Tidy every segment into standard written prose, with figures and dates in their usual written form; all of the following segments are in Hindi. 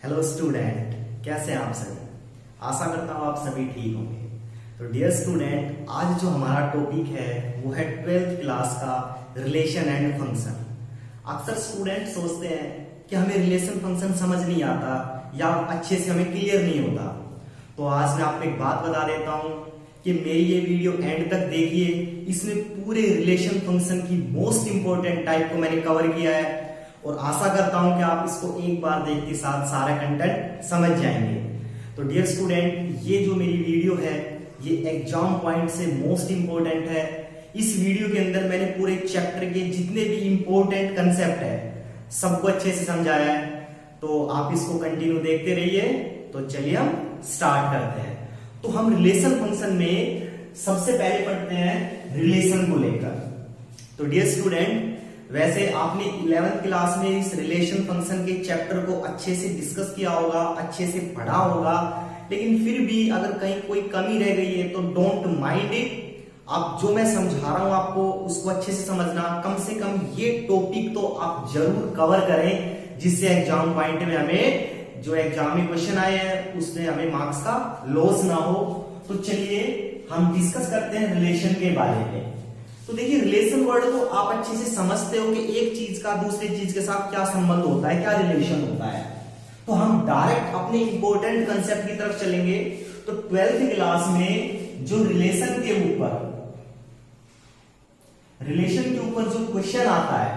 हेलो स्टूडेंट, कैसे हैं आप सभी। आशा करता हूँ आप सभी ठीक होंगे। तो डियर स्टूडेंट, आज जो हमारा टॉपिक है वो है 12th क्लास का रिलेशन एंड फंक्शन। अक्सर स्टूडेंट सोचते हैं कि हमें रिलेशन फंक्शन समझ नहीं आता या अच्छे से हमें क्लियर नहीं होता। तो आज मैं आपको एक बात बता देता हूँ कि मेरी ये वीडियो एंड तक देखिए। इसमें पूरे रिलेशन फंक्शन की मोस्ट इंपॉर्टेंट टाइप को मैंने कवर किया है और आशा करता हूं कि आप इसको एक बार देखते साथ सारा कंटेंट समझ जाएंगे। तो डियर स्टूडेंट, ये जो मेरी वीडियो है ये एग्जाम पॉइंट से मोस्ट इंपॉर्टेंट है। इस वीडियो के अंदर मैंने पूरे चैप्टर के जितने भी इंपॉर्टेंट कंसेप्ट है सबको अच्छे से समझाया है। तो आप इसको कंटिन्यू देखते रहिए। तो चलिए हम स्टार्ट करते हैं। तो हम रिलेशन फंक्शन में सबसे पहले पढ़ते हैं रिलेशन को लेकर। तो डियर स्टूडेंट, वैसे आपने 11th क्लास में इस रिलेशन फंक्शन के चैप्टर को अच्छे से डिस्कस किया होगा, अच्छे से पढ़ा होगा, लेकिन फिर भी अगर कहीं कोई कमी रह गई है तो डोंट माइंड इट। आप जो मैं समझा रहा हूं आपको उसको अच्छे से समझना। कम से कम ये टॉपिक तो आप जरूर कवर करें, जिससे एग्जाम पॉइंट में हमें जो एग्जाम में क्वेश्चन आए हैं उसमें हमें मार्क्स का लॉस ना हो। तो चलिए हम डिस्कस करते हैं रिलेशन के बारे में। तो देखिए, रिलेशन वर्ड को आप अच्छे से समझते हो कि एक चीज का दूसरी चीज के साथ क्या संबंध होता है, क्या रिलेशन होता है। तो हम डायरेक्ट अपने इंपॉर्टेंट कंसेप्ट की तरफ चलेंगे। तो 12th क्लास में जो रिलेशन के ऊपर जो क्वेश्चन आता है,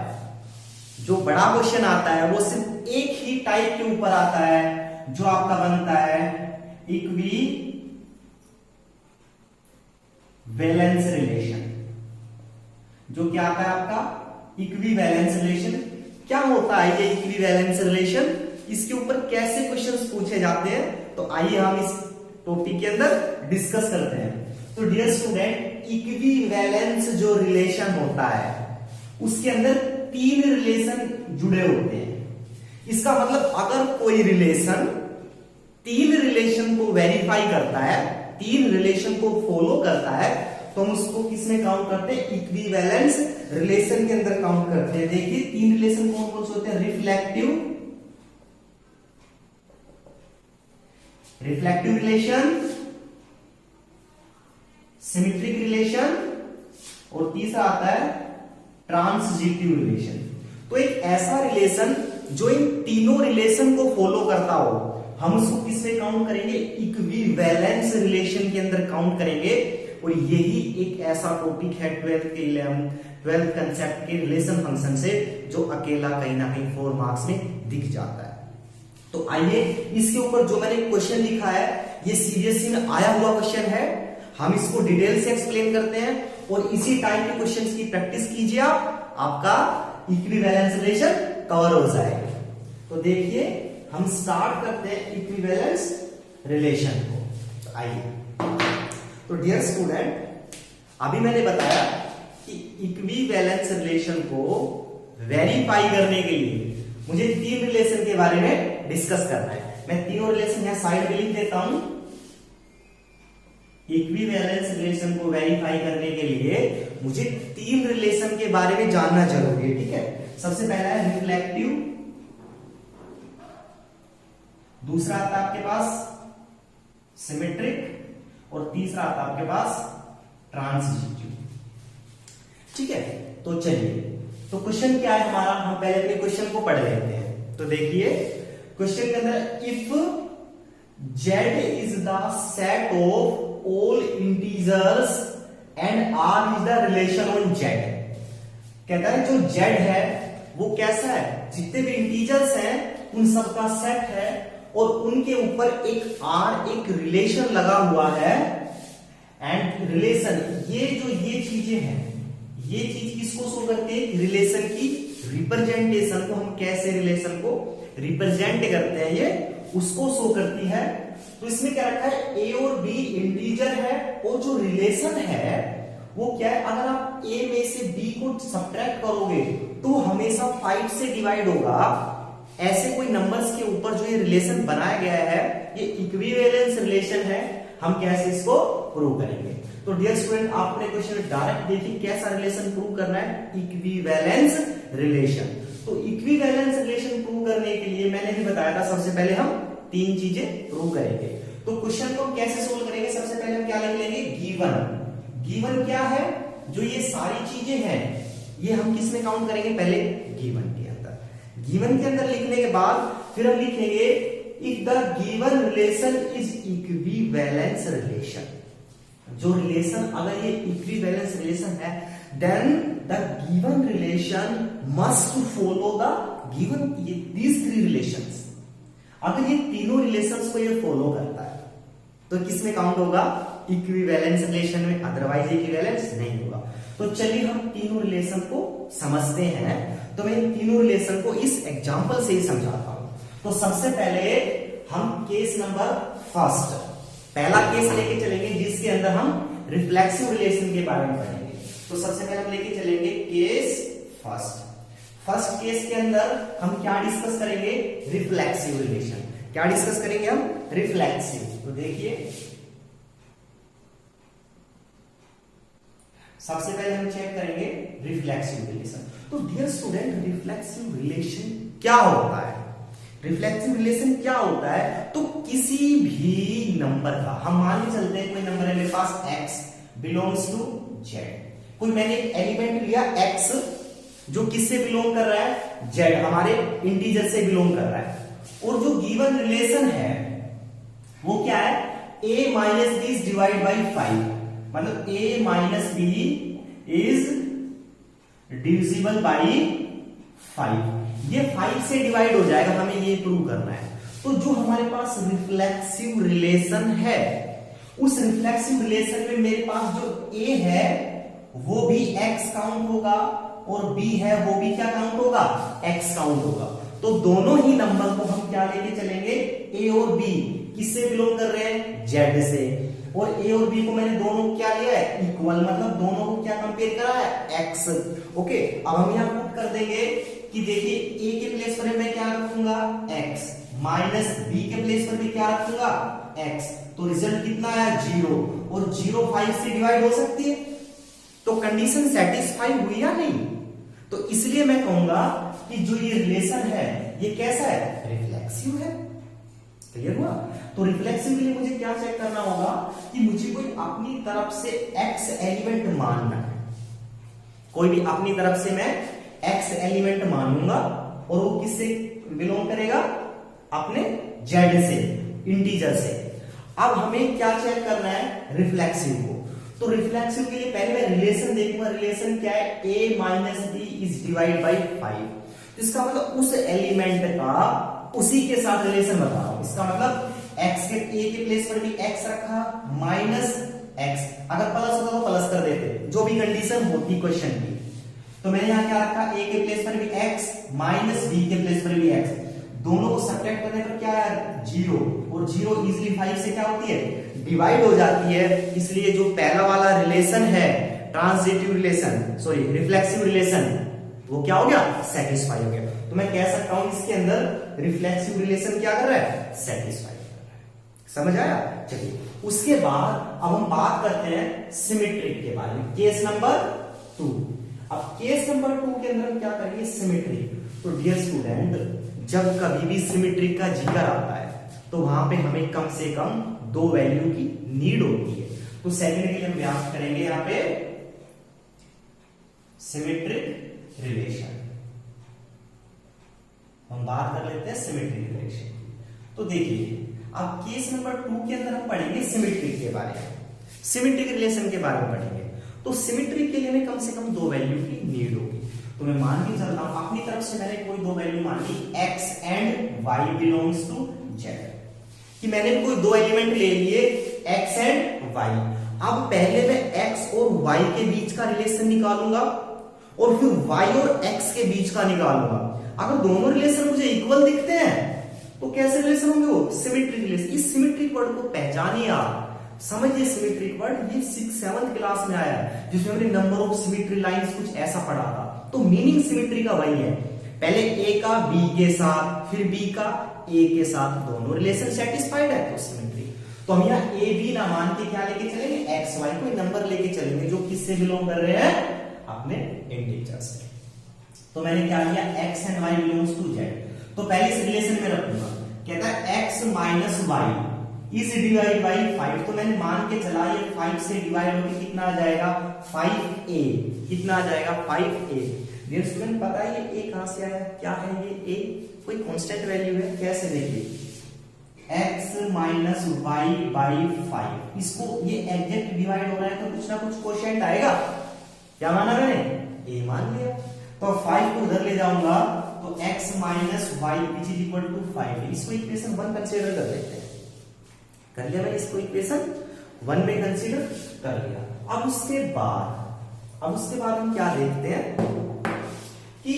जो बड़ा क्वेश्चन आता है, वो सिर्फ एक ही टाइप के ऊपर आता है, जो आपका बनता है इक्विवेलेंस रिलेशन। जो क्या आता है आपका इक्विवेलेंस रिलेशन। क्या होता है ये इक्विवेलेंस रिलेशन, इसके ऊपर कैसे क्वेश्चंस पूछे जाते हैं, तो आइए हम इस टॉपिक के अंदर डिस्कस करते हैं। तो डियर स्टूडेंट, इक्विवेलेंस जो रिलेशन होता है उसके अंदर 3 रिलेशन जुड़े होते हैं। इसका मतलब अगर कोई रिलेशन 3 रिलेशन को वेरीफाई करता है, 3 रिलेशन को फॉलो करता है, तो हम उसको किसमें काउंट करते हैं, इक्विवेलेंस रिलेशन के अंदर काउंट करते हैं। देखिए 3 रिलेशन कौन कौन से होते हैं, रिफ्लेक्टिव रिलेशन, सिमेट्रिक रिलेशन और तीसरा आता है ट्रांसिटिव रिलेशन। तो एक ऐसा रिलेशन जो इन तीनों रिलेशन को फॉलो करता हो, हम उसको किसमें काउंट करेंगे, इक्विवेलेंस रिलेशन के अंदर काउंट करेंगे। और यही एक ऐसा टॉपिक है 12th कंसेप्ट के रिलेशन फंक्शन से, जो अकेला कहीं ना कहीं 4 मार्क्स में दिख जाता है। तो आइए इसके ऊपर जो मैंने क्वेश्चन लिखा है ये सीबीएसई में आया हुआ क्वेश्चन है। हम इसको डिटेल से एक्सप्लेन करते हैं और इसी टाइप के क्वेश्चंस की प्रैक्टिस कीजिए, आपका इक्विवेलेंस रिलेशन कवर हो जाएगा। तो देखिए हम स्टार्ट करते हैं इक्विवेलेंस रिलेशन को। तो आइए, तो डियर स्टूडेंट, अभी मैंने बताया कि इक्विवेलेंस रिलेशन को वेरीफाई करने के लिए मुझे 3 रिलेशन के बारे में डिस्कस करना है। मैं तीनों रिलेशन यहां साइड में लिख देता हूं। इक्विवेलेंस रिलेशन को वेरीफाई करने के लिए मुझे 3 रिलेशन के बारे में जानना जरूरी है, ठीक है। सबसे पहला है रिफ्लेक्टिव, दूसरा आता है आपके पास सिमेट्रिक और तीसरा आता है आपके पास ट्रांसिटिव, ठीक है। तो चलिए, तो क्वेश्चन क्या है हमारा, हम पहले अपने क्वेश्चन को पढ़ लेते हैं। तो देखिए क्वेश्चन के अंदर, if z is the set of all integers and r is the relation on z। कहता है जो z है वो कैसा है, जितने भी इंटीजर्स हैं उन सब का सेट है और उनके ऊपर एक r एक रिलेशन लगा हुआ है। एंड रिलेशन, ये चीजें हैं, ये चीज किसको शो करती है, रिलेशन की रिप्रेजेंटेशन को, हम कैसे रिलेशन को रिप्रेजेंट करते हैं ये उसको शो करती है। तो इसमें क्या रखा है, a और b इंटीजर है और जो रिलेशन है वो क्या है, अगर आप a में से b को सब्ट्रैक्ट करोगे तो हमेशा 5 से डिवाइड होगा। ऐसे कोई नंबर्स के ऊपर जो ये रिलेशन बनाया गया है ये इक्विवेलेंस रिलेशन है। हम कैसे इसको प्रूव करेंगे। तो डियर स्टूडेंट, आपने क्वेश्चन डायरेक्ट देखिए कैसा रिलेशन प्रूव करना है, इक्विवेलेंस रिलेशन। तो इक्विवेलेंस रिलेशन प्रूव करने के लिए मैंने भी बताया था सबसे पहले हम तीन चीजें प्रूव करेंगे। तो क्वेश्चन को कैसे सोल्व करेंगे, सबसे पहले हम क्या लिख लेंगे, गिवन। गिवन क्या है, जो ये सारी चीजें हैं ये हम किस में काउंट करेंगे, पहले गिवन के अंदर। गिवन के अंदर लिखने के बाद फिर हम लिखेंगे if the given relation is equivalence relation. जो रिलेशन अगर ये इक्विवेलेंस रिलेशन है then the given relation must follow the given these three relations. अगर ये तीनों रिलेशंस को ये फॉलो करता है तो किस में काउंट होगा, इक्विवेलेंस रिलेशन में, अदरवाइज इक्विवेलेंस नहीं होगा। तो चलिए हम तीनों रिलेशन को समझते हैं। तो मैं इन तीनों रिलेशन को इस एग्जांपल से ही समझाता हूं। तो सबसे पहले हम केस नंबर फर्स्ट, पहला केस लेके चलेंगे जिसके अंदर हम रिफ्लेक्सिव रिलेशन के बारे में पढ़ेंगे। तो सबसे पहले हम लेके चलेंगे केस फर्स्ट। फर्स्ट केस के अंदर हम क्या डिस्कस करेंगे, रिफ्लेक्सिव रिलेशन। क्या डिस्कस करेंगे हम, रिफ्लेक्सिव। तो देखिए सबसे पहले हम चेक करेंगे रिफ्लेक्सिव रिलेशन। तो डियर स्टूडेंट, रिफ्लेक्सिव रिलेशन क्या होता है, रिफ्लेक्सिव रिलेशन क्या होता है, तो किसी भी नंबर का, हम मान के चलते हैं कोई नंबर है मेरे पास x बिलोंग्स टू z। कोई मैंने एक एलिमेंट लिया x जो किससे बिलोंग कर रहा है, z, हमारे इंटीजर से बिलोंग कर रहा है। और जो गिवन रिलेशन है वो क्या है, a minus b divide by 5, मतलब a minus b is divisible by 5। ये 5 से डिवाइड हो जाएगा, हमें ये प्रूव करना है। तो जो हमारे पास रिफ्लेक्सिव रिलेशन है, उस रिफ्लेक्सिव रिलेशन में मेरे पास जो a है वो भी x काउंट होगा और b है वो भी क्या काउंट होगा, x काउंट होगा। तो दोनों ही नंबर को हम क्या लेके चलेंगे, a और b किससे बिलोंग कर रहे हैं, z से। और a और b को मैंने दोनों क्या लिया है, इक्वल, मतलब दोनों को क्या कंपेयर करा है, x। ओके, अब हम यहां पुट कर देंगे कि देखिए a के प्लेस पर मैं क्या रखूंगा, x, माइनस b के प्लेस पर भी क्या रखूंगा, x। तो रिजल्ट कितना आया, 0। और 0 5 से डिवाइड हो सकती है, तो कंडीशन सेटिस्फाई हुई या नहीं। तो इसलिए मैं कहूंगा कि जो ये रिलेशन है ये कैसा है, रिफ्लेक्सिव है। क्लियर हुआ। तो रिफ्लेक्सिव के लिए मुझे क्या चेक करना होगा कि मुझे कोई अपनी तरफ से x एलिमेंट मानना है। कोई भी अपनी तरफ से मैं x एलिमेंट मानूंगा और वो किससे बिलोंग करेगा, अपने z से, इंटीजर से। अब हमें क्या चेक करना है, रिफ्लेक्सिव को। तो रिफ्लेक्सिव के लिए पहले मैं रिलेशन देखूंगा, रिलेशन क्या है, a minus b is divide by 5। इसका मतलब उस एलिमेंट का उसी के साथ रिलेशन बता रहा हूं। इसका मतलब x के a के प्लेस पर भी x रखा, माइनस x, अगर प्लस होता तो प्लस कर देते, जो भी कंडीशन होती क्वेश्चन की। तो मैंने यहां क्या रखा, a के प्लेस पर भी x, माइनस b के प्लेस पर भी x। दोनों को सब्ट्रैक्ट करने पर क्या है, 0। और 0 इजिली 5 से क्या होती है, डिवाइड हो जाती है। इसलिए जो पहला वाला रिलेशन है, transitive relation, sorry reflexive relation, वो क्या हो गया, सेटिस्फाई हो गया। तो मैं कह सकता हूं इसके अंदर रिफ्लेक्सिव रिलेशन क्या कर रहा है, सेटिस्फाई कर रहा है। समझ आया। चलिए उसके बाद अब हम बात करते हैं सिमेट्रिक के बारे में, केस नंबर 2। अब केस नंबर 2 के अंदर हम क्या करेंगे, सिमेट्रिक। तो डियर स्टूडेंट, जब कभी भी सिमेट्रिक का जिक्र आता है तो वहां पे हमें कम से कम 2 वैल्यू की नीड होती है। तो सेकंड के लिए हम व्याख्या करेंगे यहां पे सिमेट्रिक रिलेशन। हम बात कर लेते हैं सिमेट्रिक रिलेशन की। तो देखिए अब केस नंबर 2 के अंदर हम पढ़ेंगे सिमेट्रिक के बारे में, सिमेट्रिक रिलेशन के बारे में पढ़ेंगे। तो सिमेट्रिक के लिए हमें कम से कम 2 वैल्यू की नीड होगी। तो मैं मान के चलता हूं, अपनी तरफ से मैंने कोई 2 वैल्यू मान ली, x and y belongs to z, कि मैंने कोई 2 एलिमेंट ले लिए x एंड y। अब पहले मैं x और y के बीच का रिलेशन निकालूंगा और फिर y और x के बीच का निकालूंगा। अगर दोनों रिलेशन मुझे इक्वल दिखते हैं तो कैसे रिलेशन होंगे, वो सिमेट्रिक रिलेशन। इस सिमेट्रिक वर्ड को पहचानिए आप, समझिए सिमेट्रिक वर्ड। ये 6th-7th क्लास में आया है, जिसमें हमने नंबर ऑफ सिमेट्री लाइंस कुछ ऐसा पढ़ा था। तो मीनिंग सिमेट्री का वही है, पहले a का b के साथ, फिर b का a के साथ, दोनों रिलेशन सेटिस्फाइड है तो सिमेट्री। तो हम यहाँ a b ना मान के क्या लेके चलेंगे, x y कोई नंबर लेके चलेंगे जो किससे बिलोंग कर रहे हैं, अपने इंटीजर से। तो मैंने क्या लिया, x and y belongs to z। तो पहले इस रिलेशन में रखूंगा, कहता है x minus y is divide by 5। तो मैंने मान के चला ये 5 से डिवाइड होकर कितना आ जाएगा, 5a। कितना आ जाएगा, 5a। डियर स्टूडेंट पता है ये a कहां से आया, क्या है ये a, कोई कांस्टेंट वैल्यू है। कैसे, देखिए x माइनस वाई बाई 5, इसको ये एग्जैक्ट डिवाइड हो रहा है तो कुछ ना कुछ कोशेंट आएगा। क्या माना मैंने, a मान लिया। तो 5 को उधर ले जाऊंगा तो x minus y which is equal to 5। इसको इक्वेशन 1 कंसीडर कर लेते हैं। कर लिया मैंने इसको इक्वेशन 1 में कंसीडर कर लिया। अब उसके बाद हम क्या देखते हैं कि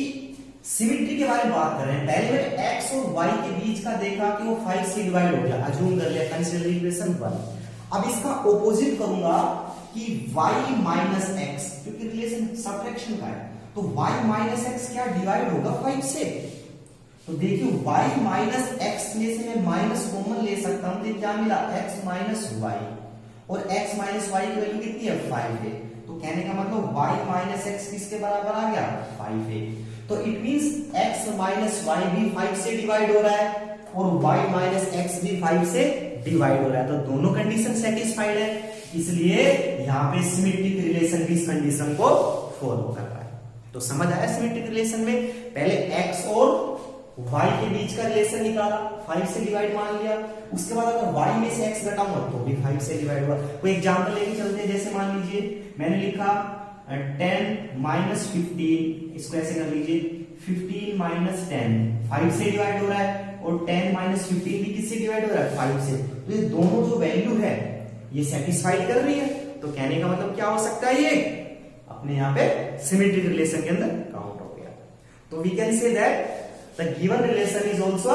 सिमेट्री के बारे में बात कर रहे हैं। पहले मैंने x और y के बीच का देखा कि वो 5 से डिवाइड हो गया, अज्यूम कर लिया, कंसीडर इक्वेशन 1। अब इसका ऑपोजिट करूंगा कि y माइनस x, क्योंकि रिलेशन सब्ट्रैक्शन का है, तो y माइनस x क्या डिवाइड होगा 5 से। तो देखिए y माइनस x में से मैं माइनस कॉमन ले सकता हूं, तो क्या मिला, x माइनस वाई, और x माइनस वाई की वैल्यू कितनी है, 5 है। तो कहने का मतलब y माइनस x किसके बराबर आ गया, 5 है। तो it means x minus y भी 5 से डिवाइड हो रहा है और y माइनस x भी 5 से डिवाइड हो रहा है। तो दोनों कंडीशन सेटिस्फाइड है, इसलिए यहाँ पे सिमेट्रिक रिलेशन भी इस कंडीशन को फॉलो कर रहा है। तो समझ आया सिमेट्रिक रिलेशन में, पहले x और y के बीच का रिलेशन निकाला, 5 से डिवाइड मान लिया। उसके बाद अगर y में से x घटाऊंगा तो भी 5 से डिवाइड हुआ। कोई एग्जांपल लेके चलते हैं, जैसे मान लीजिए मैंने लिखा 10 माइनस 15, इसको ऐसे कर लीजिए 15 माइनस 10, 5 से डिवाइड हो रहा है, और 10 माइनस 15 भी किससे डिवाइड हो रहा है, 5 से। तो ये दोनों जो वैल्यू है ये सेटिस्फाइड कर रही है। तो कहने का मतलब क्या हो सकता है, ये अपने यहाँ पे सिमेट्रिक रिलेशन के अंदर काउंट हो गया। तो we can say that the given relation is also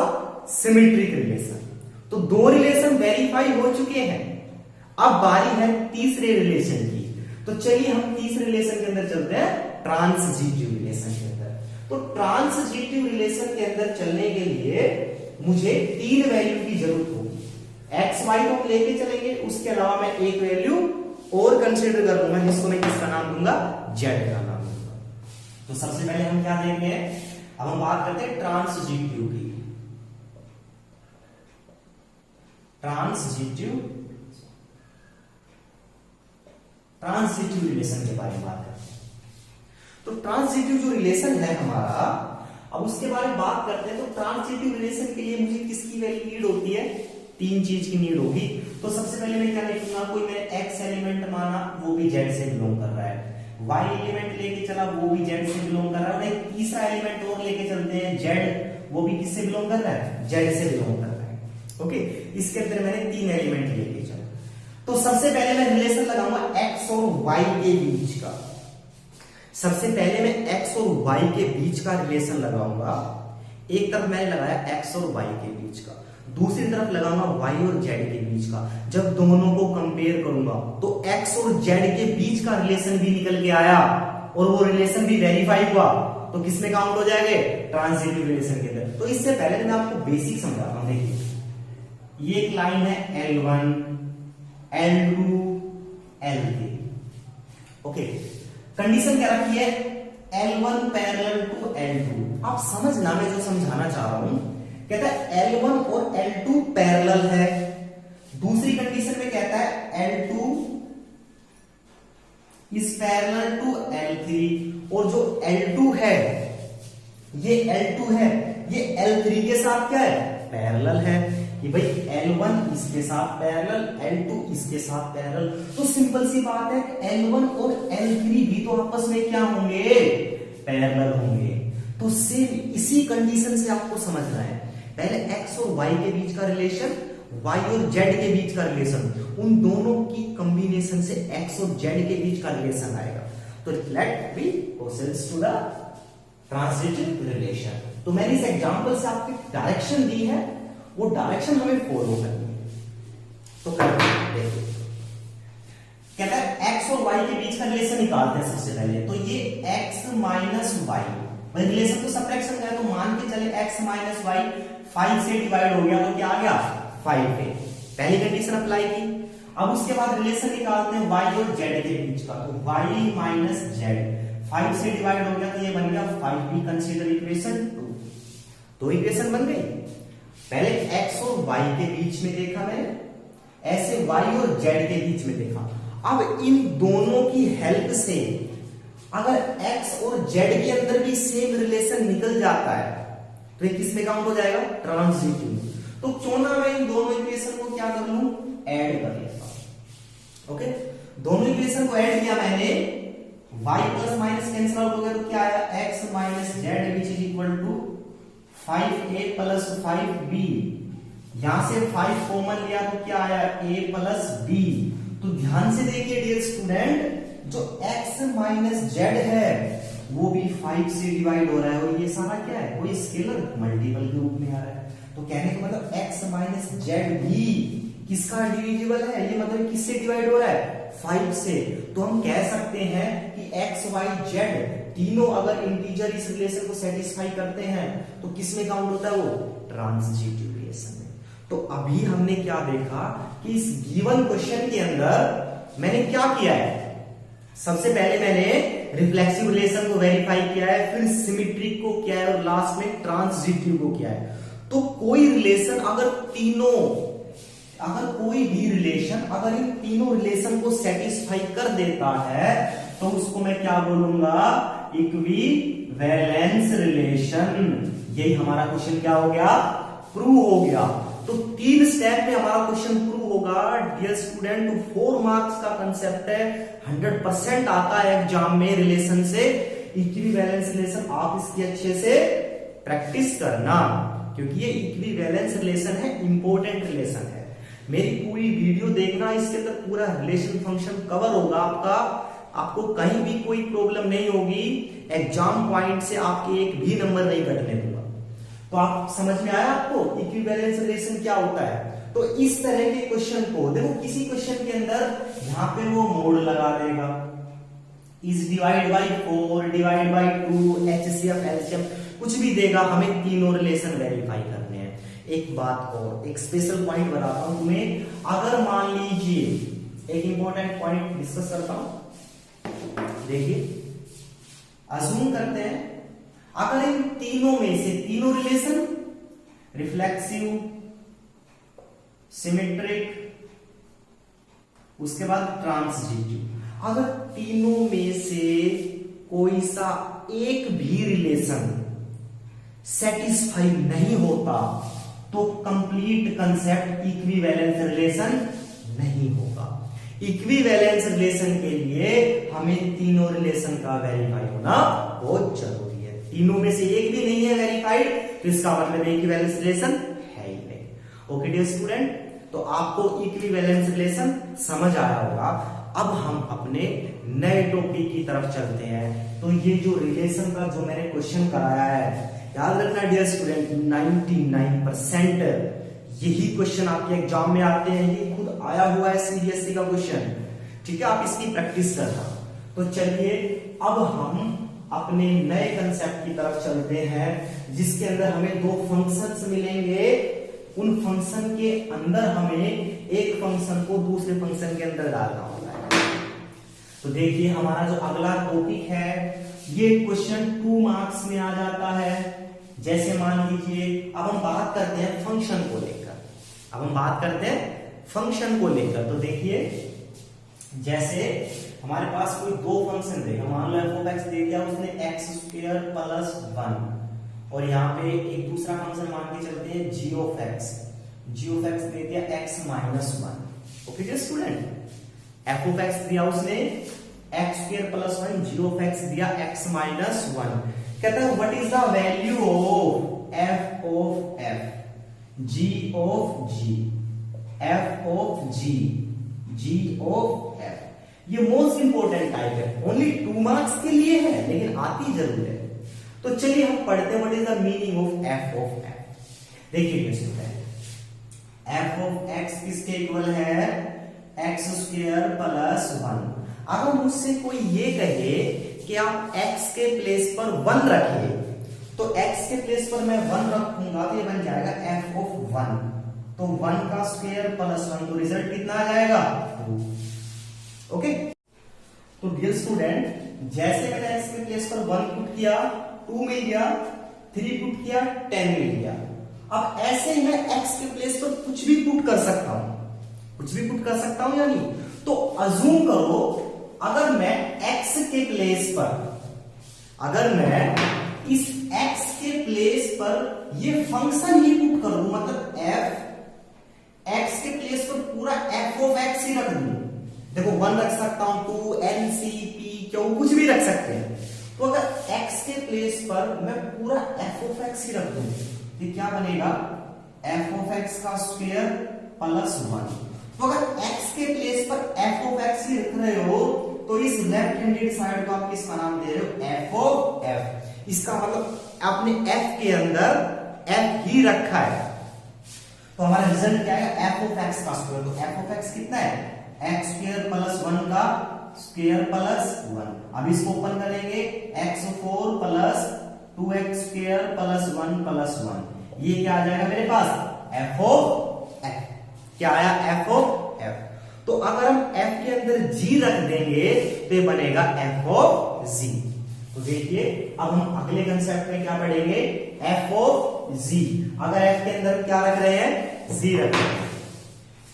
symmetric relation. तो दो रिलेशन वेरीफाई हो चुके हैं, अब बारी है तीसरे रिलेशन की। तो चलिए हम तीसरे रिलेशन के अंदर चलते हैं, ट्रांसजिटिव रिलेशन के अंदर। तो ट्रांसजिटिव रिलेशन के अंदर चलने के लिए मुझे 3 वैल्यू की जरूरत होगी। एक्स वाई को लेके चलेंगे, उसके अलावा मैं एक वैल्यू और कंसीडर कर लूंगा, जिसको मैं किसका नाम दूंगा, जेड का नाम दूंगा। तो सबसे पहले हम क्या देखेंगे, अब हम बात करते हैं ट्रांसजिटिव की। ट्रांसजिटिव रिलेशन के बारे में बात करते हैं। तो ट्रांसजिटिव जो रिलेशन है हमारा, अब उसके बारे में बात करते हैं। तो ट्रांसजिटिव रिलेशन के लिए मुझे किसकी वैल्यू नीड होती है, 3 चीज की नीड होगी। तो सबसे पहले मैं क्या लिखूंगा, कोई मैंने x एलिमेंट माना, वो भी z से बिलोंग कर रहा है, y एलिमेंट लेके चला, वो भी z से बिलोंग कर रहा है, एक तीसरा एलिमेंट और लेके चलते हैं z, वो भी किससे बिलोंग कर रहा है, z से बिलोंग कर रहा है। ओके, इसके अंदर मैंने 3 एलिमेंट लेके चला। तो सबसे पहले मैं रिलेशन लगाऊंगा x और y के बीच का। सबसे पहले मैं x और y के बीच का रिलेशन लगाऊंगा। एक तरफ मैंने लगाया x और y के बीच का, दूसरी तरफ लगाऊंगा y और z के बीच का। जब दोनों को कंपेयर करूंगा तो x और z के बीच का रिलेशन भी निकल के आया और वो रिलेशन भी वेरीफाई हुआ, तो किसमें काउंट हो जाएंगे, ट्रांसजिटिव रिलेशन के अंदर। तो इससे पहले मैं आपको बेसिक समझाता हूं। देखिए ये एक लाइन है L1 L2 L3। Okay, condition क्या रखी है, L1 पैरेलल टू L2। आप समझना, मैं जो समझाना चाह रहा हूं, कहता है L1 और L2 पैरेलल है। दूसरी कंडीशन में कहता है L2 is parallel to L3, और जो L2 है, ये L2 है, ये L3 के साथ क्या है, पैरेलल है। कि भाई L1 इसके साथ पैरेलल, L2 इसके साथ पैरेलल। तो सिंपल सी बात है, L1 और L3 भी तो आपस में क्या होंगे, पैरेलल होंगे। तो सेम इसी कंडीशन से आपको समझना है, पहले x और y के बीच का रिलेशन, y और z के बीच का रिलेशन, उन दोनों की कॉम्बिनेशन से x और z के बीच का रिलेशन आएगा। तो let be proceeds to the transitive relation. तो मैंने इस एग्जांपल से आपको डायरेक्शन दी है, वो डायरेक्शन हमें फॉलो करनी है। तो करते हैं, देखिए कहता है x और y के बीच का रिलेशन निकालते हैं सबसे पहले। तो ये x माइनस वाई, भाई रिलेशन तो सब्ट्रैक्शन का है, तो मान के चले x माइनस वाई 5 से डिवाइड हो गया, तो क्या आ गया 5 पे, पहली कंडीशन अप्लाई की। अब उसके बाद रिलेशन निकालते हैं y और z के बीच का। तो y माइनस z 5 से डिवाइड हो गया तो ये बन गया 5b कंसीडर इक्वेशन 2। तो इक्वेशन बन गई। पहले x और y के बीच में देखा मैंने, ऐसे y और z के बीच में देखा। अब इन दोनों की हेल्प से अगर x और z के अंदर भी सेम रिलेशन निकल जाता है तो ये किस में काउंट हो जाएगा, ट्रांजिटिव। तो क्यों ना मैं इन दोनों इक्वेशन को क्या कर लूं, ऐड कर लेता हूं। ओके, दोनों इक्वेशन को ऐड किया मैंने, y plus minus cancel out हो गया तो क्या आया, x minus z which is equal to 5a plus 5b। यहां से 5 कॉमन लिया तो क्या आया, a प्लस b। तो ध्यान से देखिए डियर स्टूडेंट, जो x माइनस जेड है वो भी 5 से डिवाइड हो रहा है और ये सारा क्या है, कोई स्केलर मल्टीपल के रूप में आ रहा है। तो कहने का मतलब x माइनस जेड भी किसका डिविजिबल है, ये मतलब किससे डिवाइड हो रहा है, 5 से। तो हम कह सकते हैं कि x y z तीनों अगर इंटीजर इस रिलेशन को सेटिस्फाई करते हैं तो किस में काउंट होता है, वो ट्रांजिटिव रिलेशन में। तो अभी हमने क्या देखा कि इस गिवन क्वेश्चन के अंदर मैंने क्या किया है, सबसे पहले मैंने रिफ्लेक्सिव रिलेशन को वेरीफाई किया है, फिर सिमेट्रिक को किया है और लास्ट में ट्रांजिटिव को किया है। तो कोई रिलेशन अगर कोई भी रिलेशन अगर इन तीनों रिलेशन को सेटिस्फाई कर देता है तो उसको मैं क्या बोलूंगा, इक्विवेलेंस रिलेशन। यही हमारा क्वेश्चन क्या हो गया, प्रूव हो गया। तो 3 स्टेप में हमारा क्वेश्चन प्रूव होगा डियर स्टूडेंट। 4 मार्क्स का कंसेप्ट है, 100% आता है एग्जाम में रिलेशन से, इक्विवेलेंस रिलेशन। आप इसकी अच्छे से प्रैक्टिस करना क्योंकि ये इक्विवेलेंस रिलेशन है, इंपॉर्टेंट रिलेशन है। मेरी पूरी वीडियो देखना, इसके अंदर पूरा रिलेशन फंक्शन कवर होगा आपका, आपको कहीं भी कोई प्रॉब्लम नहीं होगी। एग्जाम पॉइंट से आपके एक भी नंबर नहीं कटने दूंगा। तो आप समझ में आया आपको इक्विवेलेंस रिलेशन क्या होता है। तो इस तरह के क्वेश्चन को देखो, किसी क्वेश्चन के अंदर यहां पे वो मोड लगा देगा, is divide by 4, divide by 2, HCF LCM कुछ भी देगा, हमें तीनों रिलेशन वेरीफाई करने हैं। एक बात और, एक स्पेशल पॉइंट बताता हूं तुम्हें। अगर मान लीजिए एक इंपॉर्टेंट पॉइंट डिस्कस करता हूं, देखिए अज्यूम करते हैं अगर इन तीनों में से तीनों रिलेशन रिफ्लेक्सिव, सिमेट्रिक, उसके बाद ट्रांजिटिव, अगर तीनों में से कोई सा एक भी रिलेशन सेटिस्फाई नहीं होता तो कंप्लीट कंसेप्ट इक्विवेलेंस रिलेशन नहीं होगा। इक्विवेलेंस रिलेशन के लिए हमें तीनों रिलेशन का वेरीफाई होना बहुत जरूरी है। तीनों में से एक भी नहीं है वेरीफाइड तो इसका मतलब इक्विवेलेंस रिलेशन है ही नहीं। ओके डियर स्टूडेंट, तो आपको इक्विवेलेंस रिलेशन समझ आया होगा। अब हम अपने नए टॉपिक की तरफ चलते हैं। तो ये जो रिलेशन का जो मैंने क्वेश्चन कराया है, याद रखना डियर स्टूडेंट, 99% यही क्वेश्चन आपके एग्जाम में आते हैं। ये खुद आया हुआ है सीबीएसई का क्वेश्चन, ठीक है, आप इसकी प्रैक्टिस करना। तो चलिए अब हम अपने नए कंसेप्ट की तरफ चलते हैं जिसके अंदर हमें 2 फंक्शंस मिलेंगे। उन फंक्शन के अंदर हमें एक फंक्शन को दूसरे फंक्शन के अंदर डालना होगा। तो देखिए हमारा जो अगला टॉपिक है ये क्वेश्चन 2 मार्क्स में आ जाता है। जैसे मान लीजिए अब हम बात करते हैं फंक्शन को लेकर, तो देखिए जैसे हमारे पास कोई 2 फंक्शन देगा, मान लो f(x) दे दिया उसने x² + 1 और यहाँ पे एक दूसरा फंक्शन मान के चलते हैं g(x) दे दिया x - 1। ओके जी स्टूडेंट, f(x) दिया उसने x² + 1, g(x) दिया x - 1। कहता है what is the value of f of f, g of g, f of g, g of f। ये मोस्ट इंपोर्टेंट टाइप है, ओनली 2 मार्क्स के लिए है लेकिन आती जरूर है। तो चलिए हम पढ़ते हैं what is the meaning of f of f। देखिए f ऑफ x किसके इक्वल है, x² + 1। अगर मुझसे कोई ये कहे कि आप x के प्लेस पर 1 रखिए तो x के प्लेस पर मैं 1 रखूंगा तो ये बन जाएगा f ऑफ 1। तो 1 का स्क्वायर + 1 तो रिजल्ट कितना आ जाएगा, 2। ओके, तो डियर स्टूडेंट जैसे मैंने x के प्लेस पर 1 पुट किया 2 मिल गया, 3 पुट किया 10 मिल गया। अब ऐसे ही मैं x के प्लेस पर कुछ भी पुट कर सकता हूं, कुछ भी पुट कर सकता हूं या नहीं। तो अज्यूम करो अगर मैं x के प्लेस पर, अगर मैं इस x के प्लेस पर ये फंक्शन ही पुट कर दूं, मतलब f x के प्लेस पर पूरा f ऑफ x ही रख दूं। देखो 1 रख सकता हूं, 2 n c p q कुछ भी रख सकते हैं। तो अगर x के प्लेस पर मैं पूरा f ऑफ x ही रख दूं तो क्या बनेगा, f ऑफ x का स्क्वायर प्लस 1। तो अगर x के प्लेस पर f ऑफ x ही रख रहे हो तो इस लेफ्ट हैंडेड साइड को आप किसका नाम दे रहे हो, f ऑफ f। इसका मतलब आपने f के अंदर f ही रखा है। तो हमारा रिजल्ट क्या है, f ऑफ x का स्क्वायर। तो f ऑफ x कितना है, x स्क्वायर प्लस 1 का स्क्वायर प्लस 1। अब इसको ओपन करेंगे, x4 plus 2x square plus 1 plus 1। ये क्या आ जाएगा मेरे पास, f ऑफ f। क्या आया, f ऑफ f। तो अगर हम f के अंदर g रख देंगे तो ये बनेगा f ऑफ g। तो देखिए अब हम अगले कंसेप्ट में क्या पढ़ेंगे, f ऑफ g। अगर f के अंदर क्या रख रहे हैं, g रख रहे हैं।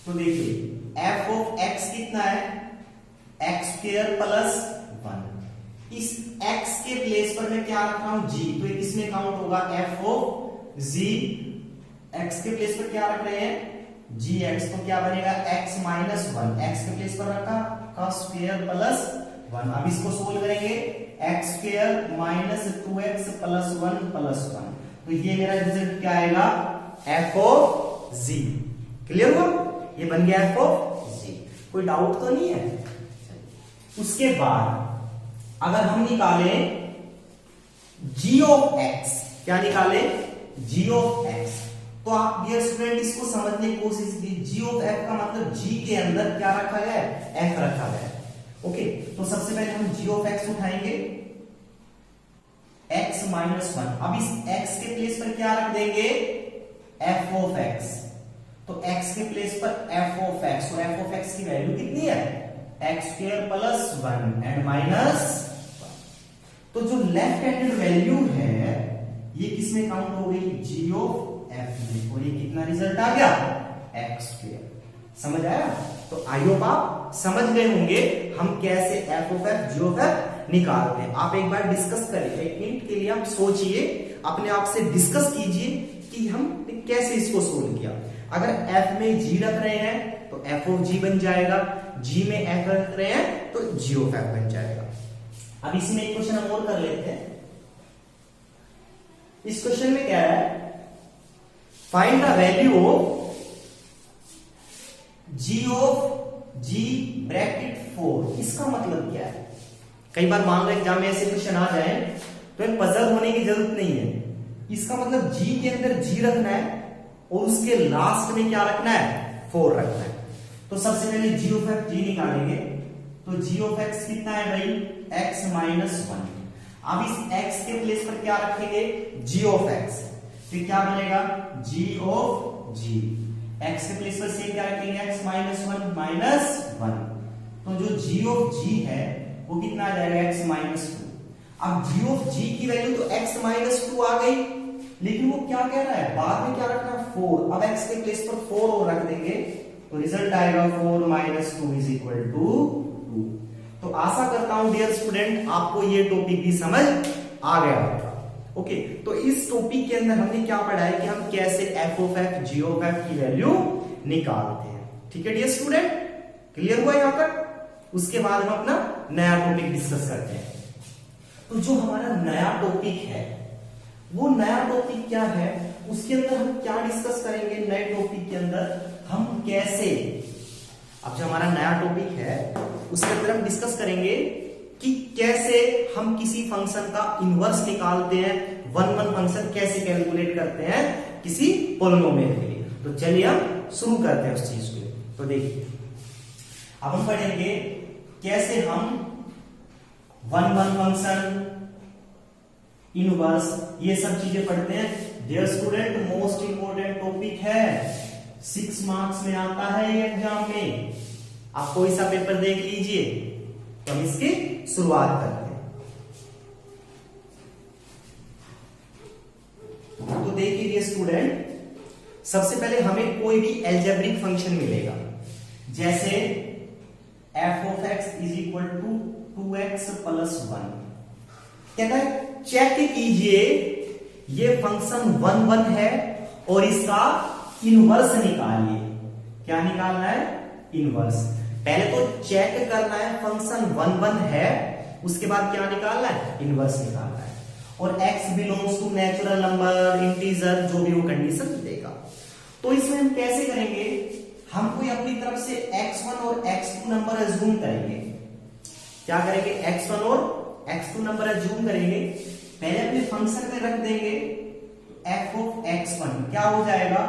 तो देखिए f ऑफ x कितना है, x स्क्वायर प्लस 1। इस x के प्लेस पर मैं क्या रख रहा हूं, g। तो इसमें काउंट होगा f ऑफ g। x के प्लेस पर क्या रख रहे हैं, gx। तो क्या बनेगा, x माइनस 1। x के प्लेस पर रखा का स्क्वायर प्लस 1। अब इसको सोल्व करेंगे, x square minus 2x plus 1 plus 1। तो ये मेरा रिजल्ट क्या आएगा, f ऑफ g। क्लियर हुआ, ये बन गया f ऑफ g। कोई डाउट तो नहीं है। उसके बाद अगर हम निकालें g ऑफ x, क्या निकाले, g ऑफ x। तो आप डियर स्टूडेंट इसको समझने की कोशिश कीजिए। g ऑफ f का मतलब g के अंदर क्या रखा गया है, f रखा गया है। ओके, तो सबसे पहले हम g ऑफ x उठाएंगे, x माइनस 1। अब इस x के प्लेस पर क्या रख देंगे, f ऑफ x। तो x के प्लेस पर f ऑफ x, और f ऑफ x की वैल्यू कितनी है, x square plus 1 and minus 1। तो जो लेफ्ट हैंडेड वैल्यू है ये किसमें काउंट हो गई, g ऑफ f में। और ये कितना रिजल्ट आ गया, x स्क्वायर। समझ आया। तो आई होप आप समझ गए होंगे हम कैसे f of f, g of f निकालते हैं। आप एक बार डिस्कस करिए, एक मिनट के लिए आप सोचिए, अपने आप से डिस्कस कीजिए कि हम कैसे इसको सोल्व किया। अगर f में g रख रहे हैं तो f ऑफ g बन जाएगा, g में f रख रहे हैं तो g ऑफ f बन जाएगा। अब इसमें एक क्वेश्चन हम और कर लेते हैं। इस क्वेश्चन में क्या है, find the value of g of g bracket 4। इसका मतलब क्या है, कई बार मान लो एग्जाम में ऐसे क्वेश्चन आ जाए तो एक पजल होने की जरूरत नहीं है। इसका मतलब g के अंदर g रखना है और उसके लास्ट में क्या रखना है, 4 रखना है। तो सबसे पहले g ऑफ f g निकालेंगे। तो g ऑफ x कितना है भाई, x माइनस 1। अब इस x के प्लेस पर क्या रखेंगे, g ऑफ x। तो क्या बनेगा, g ऑफ g। x के प्लेस पर सेम क्या रखेंगे, x माइनस 1 माइनस 1। तो जो g ऑफ g है वो कितना आ जाएगा, x माइनस 2। अब g ऑफ g की वैल्यू तो x माइनस 2 आ गई, लेकिन वो क्या कह रहा है, बाद में क्या रखना है, 4। अब x के प्लेस पर 4 और रख देंगे तो रिजल्ट आएगा 4 माइनस 2 इज इक्वल टू 2। तो आशा करता हूं डियर स्टूडेंट आपको ये टॉपिक भी समझ आ गया होगा। ओके, तो इस टॉपिक के अंदर हमने क्या पढ़ा है कि हम कैसे f of f, g of f की वैल्यू निकालते हैं। ठीक है डियर स्टूडेंट, क्लियर हुआ यहां तक। उसके बाद हम अपना नया टॉपिक डिस्कस करते हैं। तो जो हमारा नया टॉपिक है वो नया टॉपिक क्या है, उसके अंदर हम क्या डिस्कस करेंगे। नए टॉपिक के अंदर हम कैसे, अब जो हमारा नया टॉपिक है उसके अंदर हम डिस्कस करेंगे कि कैसे हम किसी फंक्शन का इनवर्स निकालते हैं, वन फंक्शन कैसे कैलकुलेट करते हैं किसी पॉलिनोमियल के लिए। तो चलिए हम शुरू करते हैं उस चीज को। तो देखिए अब हम पढ़ेंगे कैसे हम वन फंक्शन, इनवर्स, ये सब चीजें पढ़ते हैं। Dear student most important topic है, 6 मार्क्स में आता है ये एग्जाम में। आप कोई सा पेपर देख लीजिए। तो हम इसकी शुरुआत करते हैं। सबसे पहले हमें कोई भी एल्जेब्रिक फंक्शन मिलेगा, जैसे f of x is equal to 2x plus 1। कहता है चेक कीजिए ये फंक्शन 1 1 है और इसका इनवर्स निकालिए। क्या निकालना है? इनवर्स। पहले तो चेक करना है फंक्शन 1 1 है, उसके बाद क्या निकालना है? इनवर्स निकालना है। और x belongs to natural number, integer, जो भी वो कंडीशन देगा। तो इसमें हम कैसे करेंगे? हम कोई अपनी तरफ से x1 और x2 नंबर एज्यूम करेंगे। क्या करेंगे? x1 और x2 नंबर एज्यूम करेंगे, पहले अपने फंक्शन में रख देंगे। f ऑफ x1 क्या हो जाएगा?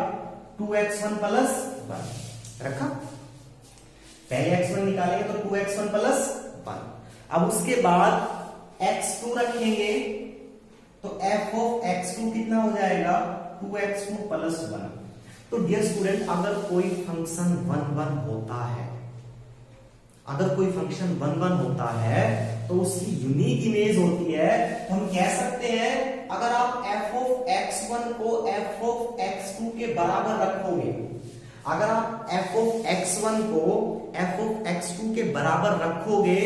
2x1 प्लस 1 रखा। पहले x1 निकालेंगे तो 2x1 प्लस 1। अब उसके बाद x2 रखेंगे तो f ऑफ x2 कितना हो जाएगा? 2x2 plus 1। तो डियर स्टूडेंट, अगर कोई फंक्शन 1 1 होता है, अगर कोई फंक्शन 1 1 होता है तो उसकी यूनिक इमेज होती है। तो हम कह सकते हैं अगर आप f ऑफ x1 को f ऑफ x2 के बराबर रखोगे, अगर आप f ऑफ x1 को f ऑफ x2 के बराबर रखोगे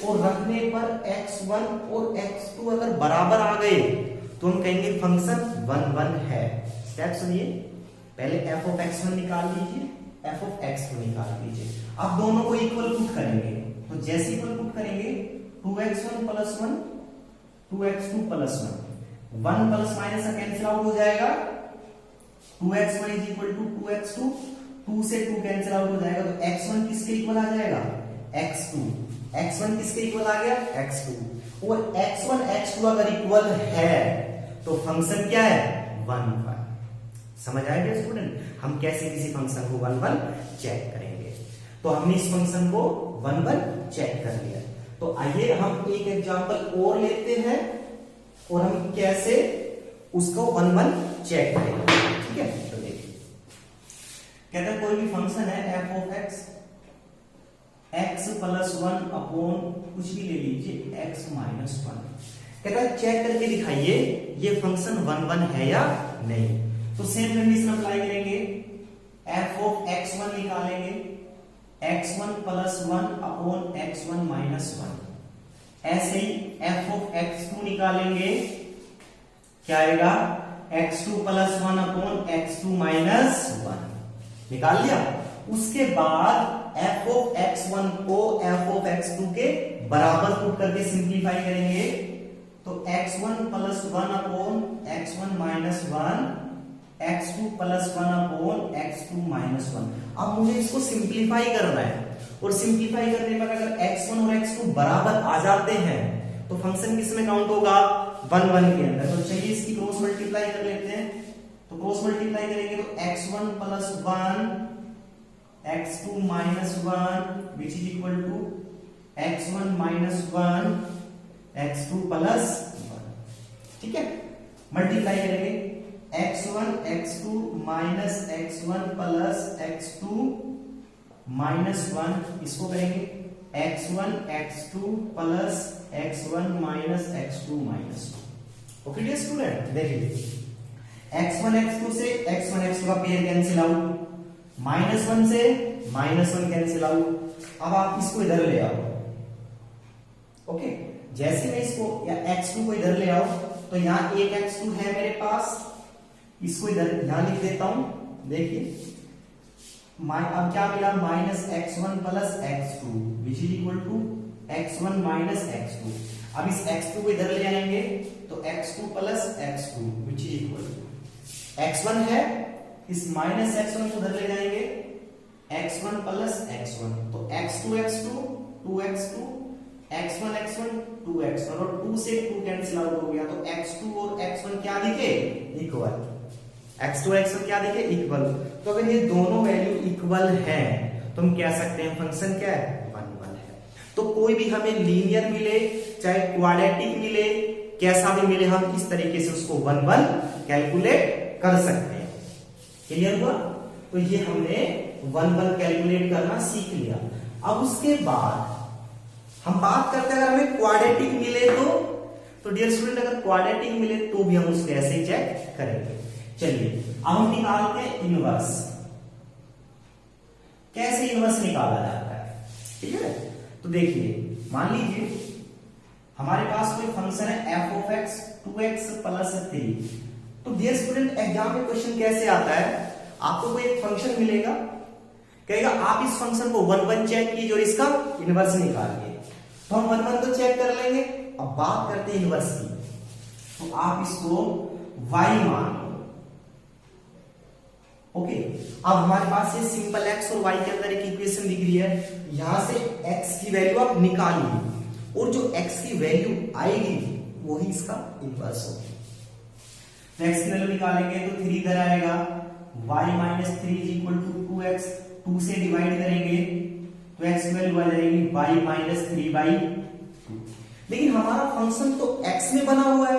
और रखने पर x1 और x2 अगर बराबर आ गए तो हम कहेंगे फंक्शन 1 1 है। स्टेप सुनिए, पहले f ऑफ x1 निकाल लीजिए, f ऑफ x2 निकाल लीजिए। अब दोनों को इक्वल पुट करेंगे, तो जैसे इक्वल पुट करेंगे 2x1 plus 1 2x2 plus 1 1 plus minus cancel out हो जाएगा। 2x1 is equal to 2x2, 2 से 2 कैंसिल आउट हो जाएगा। तो x1 किसके इक्वल आ जाएगा? x2। x1 किसके इक्वल आ गया? x2। और x1 x2 अगर इक्वल है तो फंक्शन क्या है? 1 1। समझ आएगा स्टूडेंट? हम कैसे किसी फंक्शन को 1 1 चेक करेंगे। तो हमने इस फंक्शन को 1 1 चेक कर लिया। तो आइए हम एक एग्जांपल और लेते हैं और हम कैसे उसको 1 1 चेक करेंगे। ठीक है, तो देखिए, कहता है कोई भी फंक्शन है f of x plus 1 upon कुछ भी ले लीजिए x माइनस 1। कहता है चेक करके दिखाइए ये फंक्शन 1 1 है या नहीं। तो सेम कंडीशन अप्लाई करेंगे, f ऑफ x1 निकालेंगे, x1 plus 1 upon x1 minus 1। ऐसे ही f ऑफ x2 निकालेंगे, क्या आएगा? x2 plus 1 upon x2 minus 1। निकाल लिया। उसके बाद f ऑफ x1 को f ऑफ x2 के बराबर पुट करके सिंप्लीफाई करेंगे, तो x1 plus 1 upon x1 minus 1, x2 plus 1 upon x2 minus 1। अब मुझे इसको सिंप्लीफाई करना है और सिंप्लीफाई करने पर अगर x1 और x2 बराबर आ जाते हैं तो फंक्शन किस में काउंट होगा? 1 1 के अंदर। तो चलिए इसकी क्रॉस मल्टीप्लाई कर लेते हैं। तो क्रॉस मल्टीप्लाई करेंगे तो x1 plus 1 x2 minus 1 which is equal to x1 minus 1 x2 plus 1। ठीक है, मल्टीप्लाई करेंगे x1 x2 minus x1 plus x2 minus 1, इसको करेंगे x1 x2 plus x1 minus x2 minus 2। Okay dear student, देखिए x1 x2 से x1 x2 का पेयर कैंसिल आउट, माइनस 1 से माइनस 1 कैंसिल आउट। अब आप इसको इधर ले आओ। ओके, जैसे मैं इसको या x2 को इधर ले आओ तो यहां एक x2 है मेरे पास, इसको इधर यहां लिख देता हूं। देखिए अब क्या मिला? Minus x1 plus x2 which is equal to x1 minus x2। अब इस x2 को इधर ले आएंगे तो x2 plus x2 which is equal to x1 है, इस माइनस x1 को इधर ले जाएंगे x1 प्लस x1, तो x2 x2 2x2 x1 x1 2x1 और 2 से 2 कैंसिल आउट हो गया। तो x2 और x1 क्या दिखे? इक्वल। x2 और x1 क्या दिखे? इक्वल। तो अगर ये दोनों वैल्यू इक्वल हैं तो हम कह सकते हैं फंक्शन क्या है? 1 1 है। तो कोई भी हमें लीनियर मिले चाहे क्वाड्रेटिक मिले, कैसा भी मिले, हम इस तरीके से उसको 1 1 कैलकुलेट कर सकते हैं। क्लियर हुआ? तो ये हमने 1 1 कैलकुलेट करना सीख लिया। अब उसके बाद हम बात करते हैं अगर हमें क्वाड्रेटिक मिले तो डियर स्टूडेंट, अगर क्वाड्रेटिक मिले तो भी हम उसको ऐसे ही चेक करेंगे। चलिए अब हम निकालते हैं इनवर्स। कैसे इनवर्स निकाला जाता है, ठीक है। तो देखिए मान लीजिए हमारे पास कोई फंक्शन है f of x 2x plus 3। तो डियर स्टूडेंट एग्जाम में क्वेश्चन कैसे आता है, आपको कोई एक फंक्शन मिलेगा, कहेगा आप इस फंक्शन को 1 1 चेक कीजिए और इसका इनवर्स निकालिए। तो हम 1 1 तो चेक कर लेंगे। अब बात करते हैं इनवर्स की। तो आप इसको y मान लो, ओके। अब हमारे पास ये सिंपल x और y के अंदर एक इक्वेशन दिख रही है, यहां से x की वैल्यू आप निकालिए और जो x की वैल्यू आएगी वही इसका इनवर्स होगी। तो x की वैल्यू निकालेंगे तो 3 इधर आएगा, y minus 3 is equal to 2x, 2 से डिवाइड करेंगे तो x की वैल्यू आ जाएगी y माइनस 3/2। लेकिन हमारा फंक्शन तो x में बना हुआ है,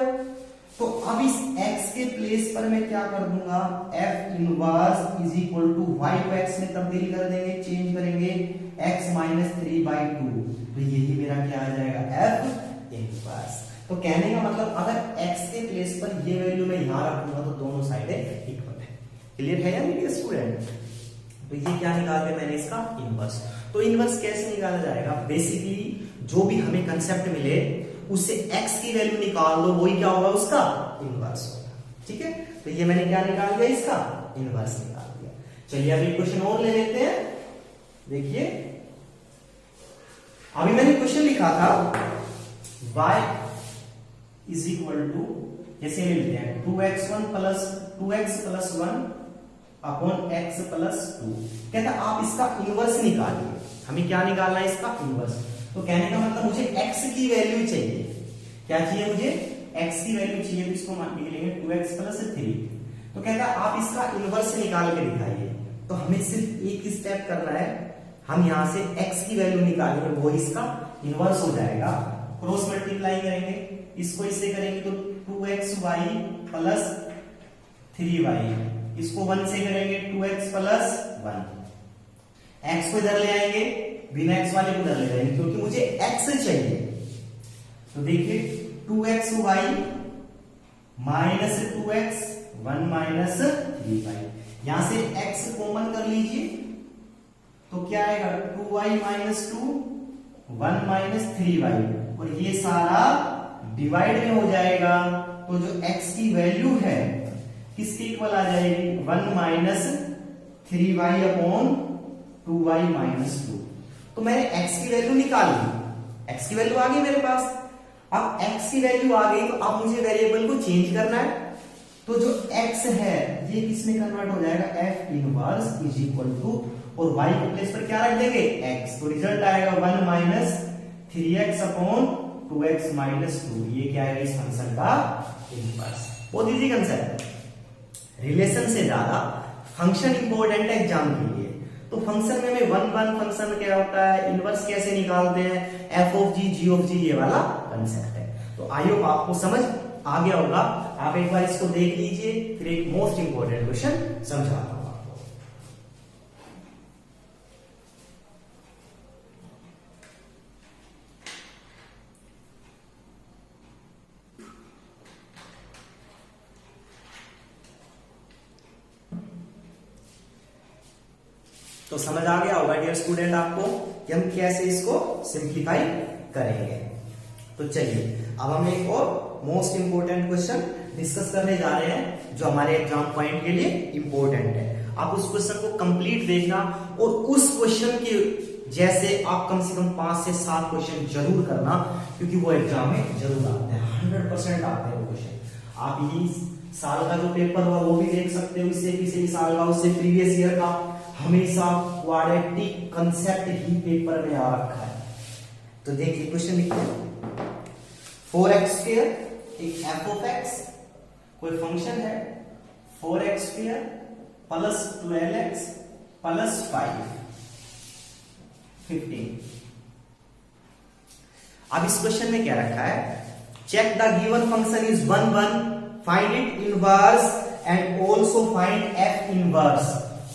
तो अब इस x के प्लेस पर मैं क्या कर दूंगा, f inverse is equal to y को x में तब्दील कर देंगे, चेंज करेंगे x माइनस 3/2। तो यही मेरा क्या आ जाएगा, f इनवर्स। तो कहने का मतलब अगर x के प्लेस पर ये वैल्यू मैं यहां रखूंगा तो दोनों साइडें इक्वल है। क्लियर है या नहीं स्टूडेंट। तो ये क्या निकाल दिया मैंने, इसका इनवर्स। तो इनवर्स कैसे निकाला जाएगा, बेसिकली जो भी हमें कंसेप्ट मिले उससे x की वैल्यू निकाल दो, वही क्या होगा, उसका इनवर्स होगा। ठीक है, तो ये मैंने क्या निकाल दिया, इसका इनवर्स निकाल दिया। चलिए अभी क्वेश्चन और ले लेते हैं। देखिए अभी मैंने क्वेश्चन लिखा था y इज इक्वल टू, जैसे मिलते हैं 2x1 plus 1 upon x plus 2। कहता आप इसका इनवर्स निकालिए। हमें क्या निकालना है, इसका इनवर्स। तो कहने का मतलब मुझे x की वैल्यू चाहिए। क्या चाहिए मुझे, x की वैल्यू चाहिए। तो इसको मान के लेंगे 2x प्लस 3। तो कहता आप इसका इनवर्स निकाल के दिखाइए। तो हमें सिर्फ एक स्टेप करना है, हम यहां से x की वैल्यू निकालेंगे, वो इसका इनवर्स हो जाएगा। क्रॉस मल्टीप्लाई करेंगे, इसको इससे करेंगे तो 2xy प्लस 3y, इसको 1 से करेंगे 2x प्लस 1। x को इधर ले आएंगे, बिना x वाले को इधर ले जाएंगे क्योंकि मुझे x चाहिए। तो देखिए 2xy minus 2x 1 minus 3y, यहां से x कॉमन कर लीजिए तो क्या आएगा 2y माइनस 2 1 माइनस 3y, और ये सारा डिवाइड में हो जाएगा। तो जो x की वैल्यू है किसके इक्वल आ जाएगी, 1 minus 3y upon 2y minus 2। तो मैंने x की वैल्यू निकाल ली, x की वैल्यू आ गई मेरे पास। अब x की वैल्यू आ गई तो अब मुझे वेरिएबल को चेंज करना है। तो जो x है ये किसमें कन्वर्ट हो जाएगा, f inverse is equal to, और y के प्लेस पर क्या रख देंगे, x। तो रिजल्ट आएगा 1 minus 3x upon 2x minus 2। ये क्या है, इस फंक्शन का इनवर्स। बहुत इजी कंसेप्ट, रिलेशन से ज्यादा फंक्शन इंपॉर्टेंट है एग्जाम के लिए। तो फंक्शन में हमें 1 1 फंक्शन क्या होता है, इनवर्स कैसे निकालते हैं, f of g g of g, ये वाला कंसेप्ट है। तो आई होप आपको समझ आ गया होगा। आप एक बार इसको देख लीजिए, फिर एक मोस्ट इंपॉर्टेंट क्वेश्चन समझाता हूं आपको। तो समझ आ गया होगा डियर स्टूडेंट आपको कि हम कैसे इसको सिंप्लीफाई करेंगे। तो चलिए अब हम एक और मोस्ट इंपोर्टेंट क्वेश्चन डिस्कस करने जा रहे हैं जो हमारे एग्जाम पॉइंट के लिए इंपॉर्टेंट है। आप उस क्वेश्चन को कंप्लीट देखना और उस क्वेश्चन के जैसे आप कम से कम 5 से 7 क्वेश्चन जरूर करना, क्योंकि वो एग्जाम में जरूर आते हैं, 100% आते हैं वो क्वेश्चन। आप यही साल का जो पेपर हुआ वो भी देख सकते हो, इससे पिछले साल का, उससे प्रीवियस ईयर का, हमेशा क्वाड्रेटिक कंसेप्ट ही पेपर में आ रखा है। तो देखिए क्वेश्चन लिखते हैं, 4x² एक f ऑफ x, कोई फंक्शन है 4x² प्लस 12x प्लस 15। अब इस क्वेश्चन में क्या रखा है, check the given function is 1 1, find it inverse and also find f inverse.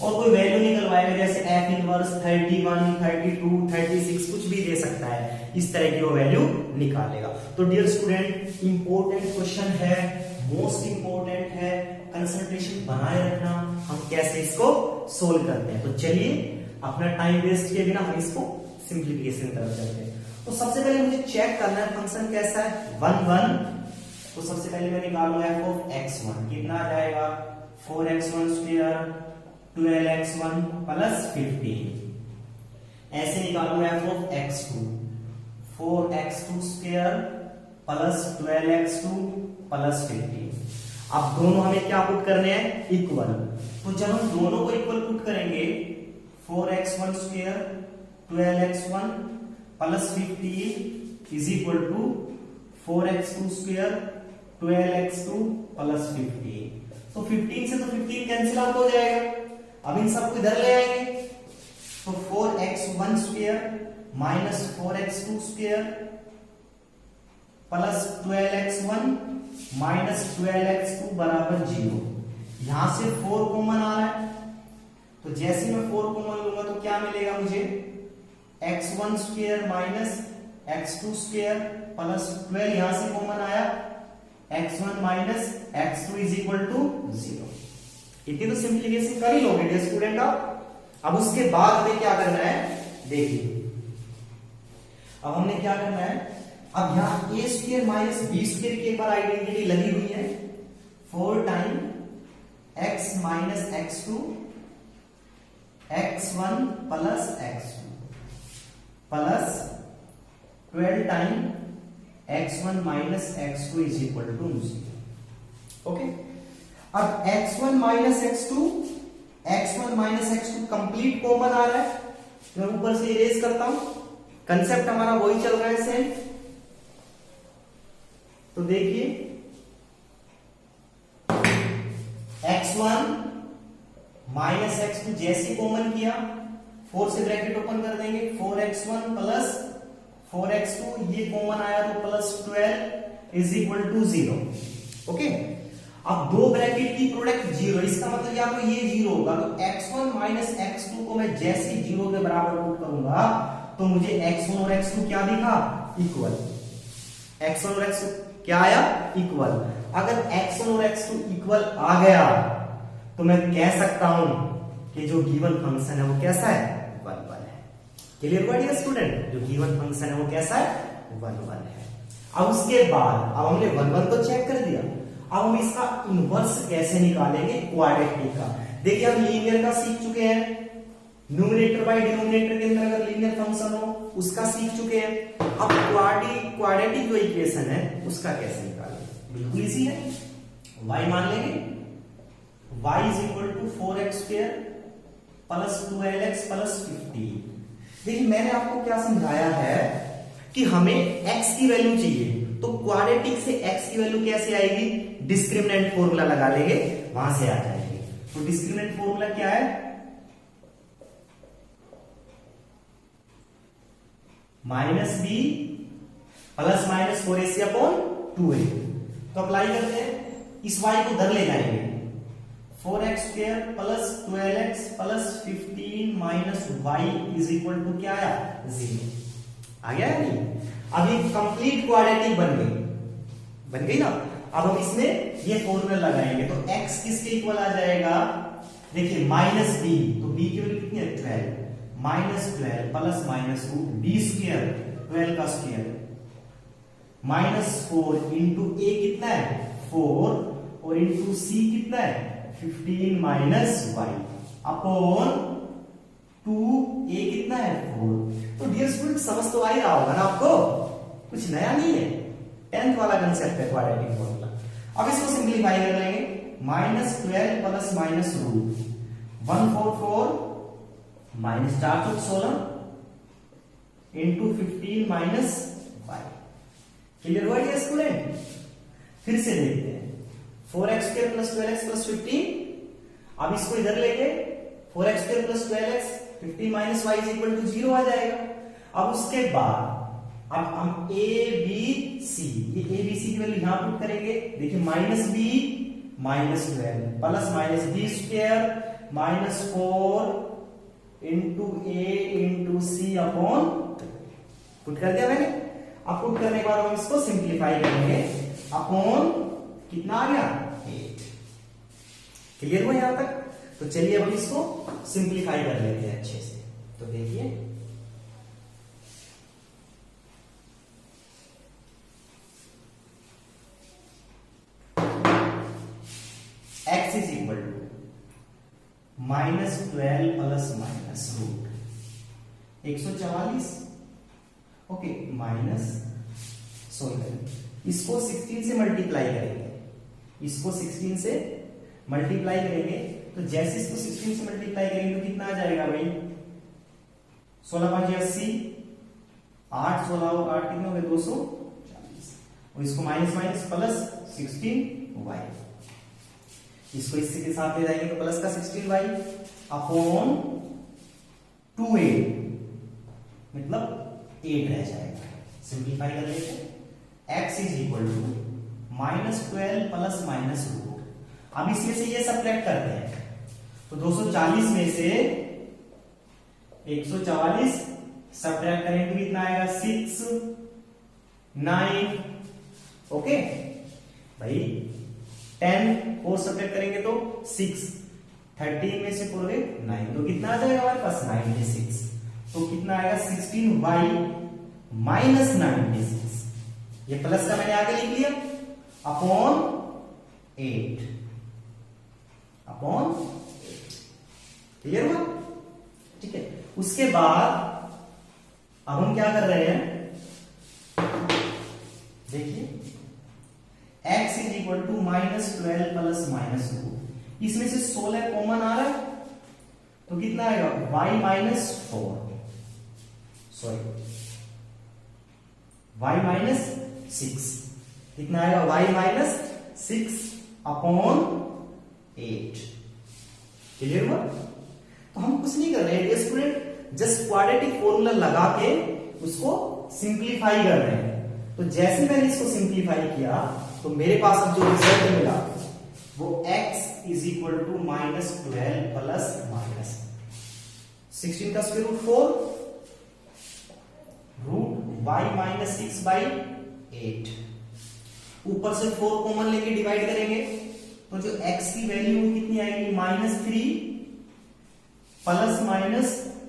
और कोई वैल्यू निकलवाएगा, जैसे f इनवर्स 31, 32, 36 कुछ भी दे सकता है, इस तरह की वो वैल्यू निकालेगा। तो डियर स्टूडेंट इंपॉर्टेंट क्वेश्चन है, मोस्ट इंपॉर्टेंट है, कंसंट्रेशन बनाए रखना। हम कैसे इसको सोल्व करते हैं, तो चलिए अपना टाइम वेस्ट किए बिना हम इसको सिंप्लीफिकेशन करते हैं। तो सबसे पहले मुझे चेक करना है फंक्शन कैसा है, 1 1। तो सबसे पहले मैं निकालूंगा f ऑफ x1, कितना आ जाएगा 4x1 स्क्वायर 12x1 प्लस 15। ऐसे निकालूंगा f of x2, 4x2 square plus 12x2 plus 15। अब दोनों हमें क्या पुट करने हैं, इक्वल। तो जब हम दोनों को इक्वल पुट करेंगे 4x1 square 12x1 plus 15 is equal to 4x2 square 12x2 plus 15। तो 15 से तो 15 कैंसिल आउट हो जाएगा। अब इन सबको इधर ले आएंगे, तो 4x1 square minus 4x2 square plus 12x1 minus 12x2 बराबर 0। यहां से 4 कॉमन आ रहा है, तो जैसे मैं 4 कॉमन लूंगा तो क्या मिलेगा मुझे, x1 square minus x2 square plus 12, यहां से कॉमन आया x1 minus x2 is equal to 0। इतनी तो सिंप्लीफिकेशन कर ही लोगे डियर स्टूडेंट आप। अब उसके बाद हमें क्या करना है, देखिए अब हमने क्या करना है, अब यहां a square minus b square की एक बार आइडेंटिटी लगी हुई है, 4 time x minus x2 x1 plus x2 plus 12 time x1 minus x2 is equal to 0। Okay, अब x1 minus x2 complete common आ रहा है, मैं ऊपर से इरेज करता हूं, कंसेप्ट हमारा वही चल रहा है सेम। तो देखिए x1 माइनस x2 जैसे कॉमन किया, 4 से ब्रैकेट ओपन कर देंगे, 4x1 प्लस 4x2 ये कॉमन आया तो plus 12 is equal to 0। Okay, अब दो ब्रैकेट की प्रोडक्ट 0, इसका मतलब या तो ये 0 होगा, तो x1 माइनस x2 को मैं जैसे 0 के बराबर पुट करूंगा तो मुझे x1 और x2 क्या दिखा, इक्वल। x1 और x2 क्या आया, इक्वल। अगर x1 और x2 इक्वल आ गया तो मैं कह सकता हूं कि जो गिवन फंक्शन है वो कैसा है, 1 1 है। क्लियर हुआ डियर स्टूडेंट, जो गिवन फंक्शन है वो कैसा है, 1 1 है। अब उसके बाद अब हमने 1 1 तो चेक कर दिया, अब हम इसका इनवर्स कैसे निकालेंगे, क्वाड्रेटिक का। देखिए हम लीनियर का सीख चुके हैं, न्यूमरेटर बाय डिनोमिनेटर के अंदर अगर लीनियर फंक्शन हो उसका सीख चुके हैं। अब क्वाड्रेटिक जो इक्वेशन है उसका कैसे निकालें, बिल्कुल इजी है। y मान लेंगे, y is equal to 4x square plus 12x plus 15। देखिए मैंने आपको क्या समझाया है कि हमें x की वैल्यू चाहिए, तो क्वाड्रेटिक से x की वैल्यू कैसे आएगी, डिस्क्रिमिनेंट फॉर्मूला लगा लेंगे, वहां से आ जाएगी। तो डिस्क्रिमिनेंट फॉर्मूला क्या है, minus b plus minus 4ac upon 2a। तो अप्लाई करते हैं, इस y को उधर ले जाएंगे, 4x square plus 12x plus 15 minus y is equal to क्या आया, 0 आ गया नहीं। अब ये कंप्लीट क्वाड्रेटिक बन गई ना। अब हम इसमें ये फॉर्मूला लगाएंगे, तो x किसके इक्वल आ जाएगा, देखिए माइनस b, तो b की वैल्यू कितनी है, 12 minus 12 plus minus b square 12 का स्क्वायर माइनस 4 इंटू a कितना है 4 और इंटू c कितना है 15 माइनस y अपॉन 2a कितना है 4। तो डियर स्टूडेंट समझ तो आ ही रहा होगा ना आपको, कुछ नया नहीं है, 10th वाला कंसेप्ट है क्वाड्रेटिक फॉर्मूला। अब इसको सिंप्लीफाई कर लेंगे, minus 12 plus minus root 144 minus 4 चौक 16 इंटू 15 माइनस 5। क्लियर हुआ डियर स्टूडेंट। फिर से देखते हैं, 4x square plus 12x plus 15। अब इसको इधर लेके 4x square plus 12x 15 minus y is equal to 0 आ जाएगा। अब उसके बाद अब हम a b c, ये a b c की वैल्यू यहां पुट करेंगे, देखिए minus b minus 12 plus minus b square minus 4 into a into c upon put कर दिया मैंने। अब पुट करने के बाद हम इसको सिंप्लीफाई करेंगे, अपॉन कितना आ गया 8। क्लियर हुआ यहां तक? तो चलिए अब इसको सिंप्लीफाई कर लेते हैं अच्छे से। तो देखिए x is equal to -12 plus minus root 144। Okay, इसको 16 से मल्टीप्लाई करेंगे, इसको 16 से मल्टीप्लाई करेंगे। तो जैसे इसको 16 से मल्टीप्लाई करेंगे तो कितना आ जाएगा भाई? 16 5 80, 8 16 8 कितने हो गए? 240। और इसको माइनस माइनस प्लस 16y, इसको इससे के साथ ले जाएंगे तो प्लस का 16y अपॉन 2a, मतलब 8 रह जाएगा। सिंप्लीफाई कर लेते हैं। x is equal to -12 plus minus root. अब इसमें से ये सब्ट्रैक्ट करते हैं तो 240 में से 144 सब्ट्रैक्ट करेंगे तो कितना आएगा? 6 9। ओके भाई, 10 4 सब्ट्रैक्ट करेंगे तो 6, 13 में से पूरे 9, तो कितना आ जाएगा हमारे पास? 96। तो कितना आएगा? 16y माइनस 96, ये प्लस का मैंने आगे लिख लिया, अपॉन 8 अपॉन 8। क्लियर हुआ? ठीक है। उसके बाद अब हम क्या कर रहे हैं, देखिए x is equal to -12 plus minus root. इसमें से 16 कॉमन आ रहा है तो कितना आएगा? y minus 4, sorry y minus 6, कितना आएगा? y minus 6 upon 8। क्लियर हुआ? तो हम कुछ नहीं कर रहे हैं स्टूडेंट, जस्ट क्वाड्रेटिक फॉर्मूला लगा के उसको सिंप्लीफाई कर रहे हैं। तो जैसे मैंने इसको सिंप्लीफाई किया तो मेरे पास अब जो रिजल्ट मिला वो x is equal to -12 plus minus 16 का square root 4 root y minus 6/8। ऊपर से 4 कॉमन लेके डिवाइड करेंगे तो जो x की वैल्यू कितनी आएगी? -3 plus minus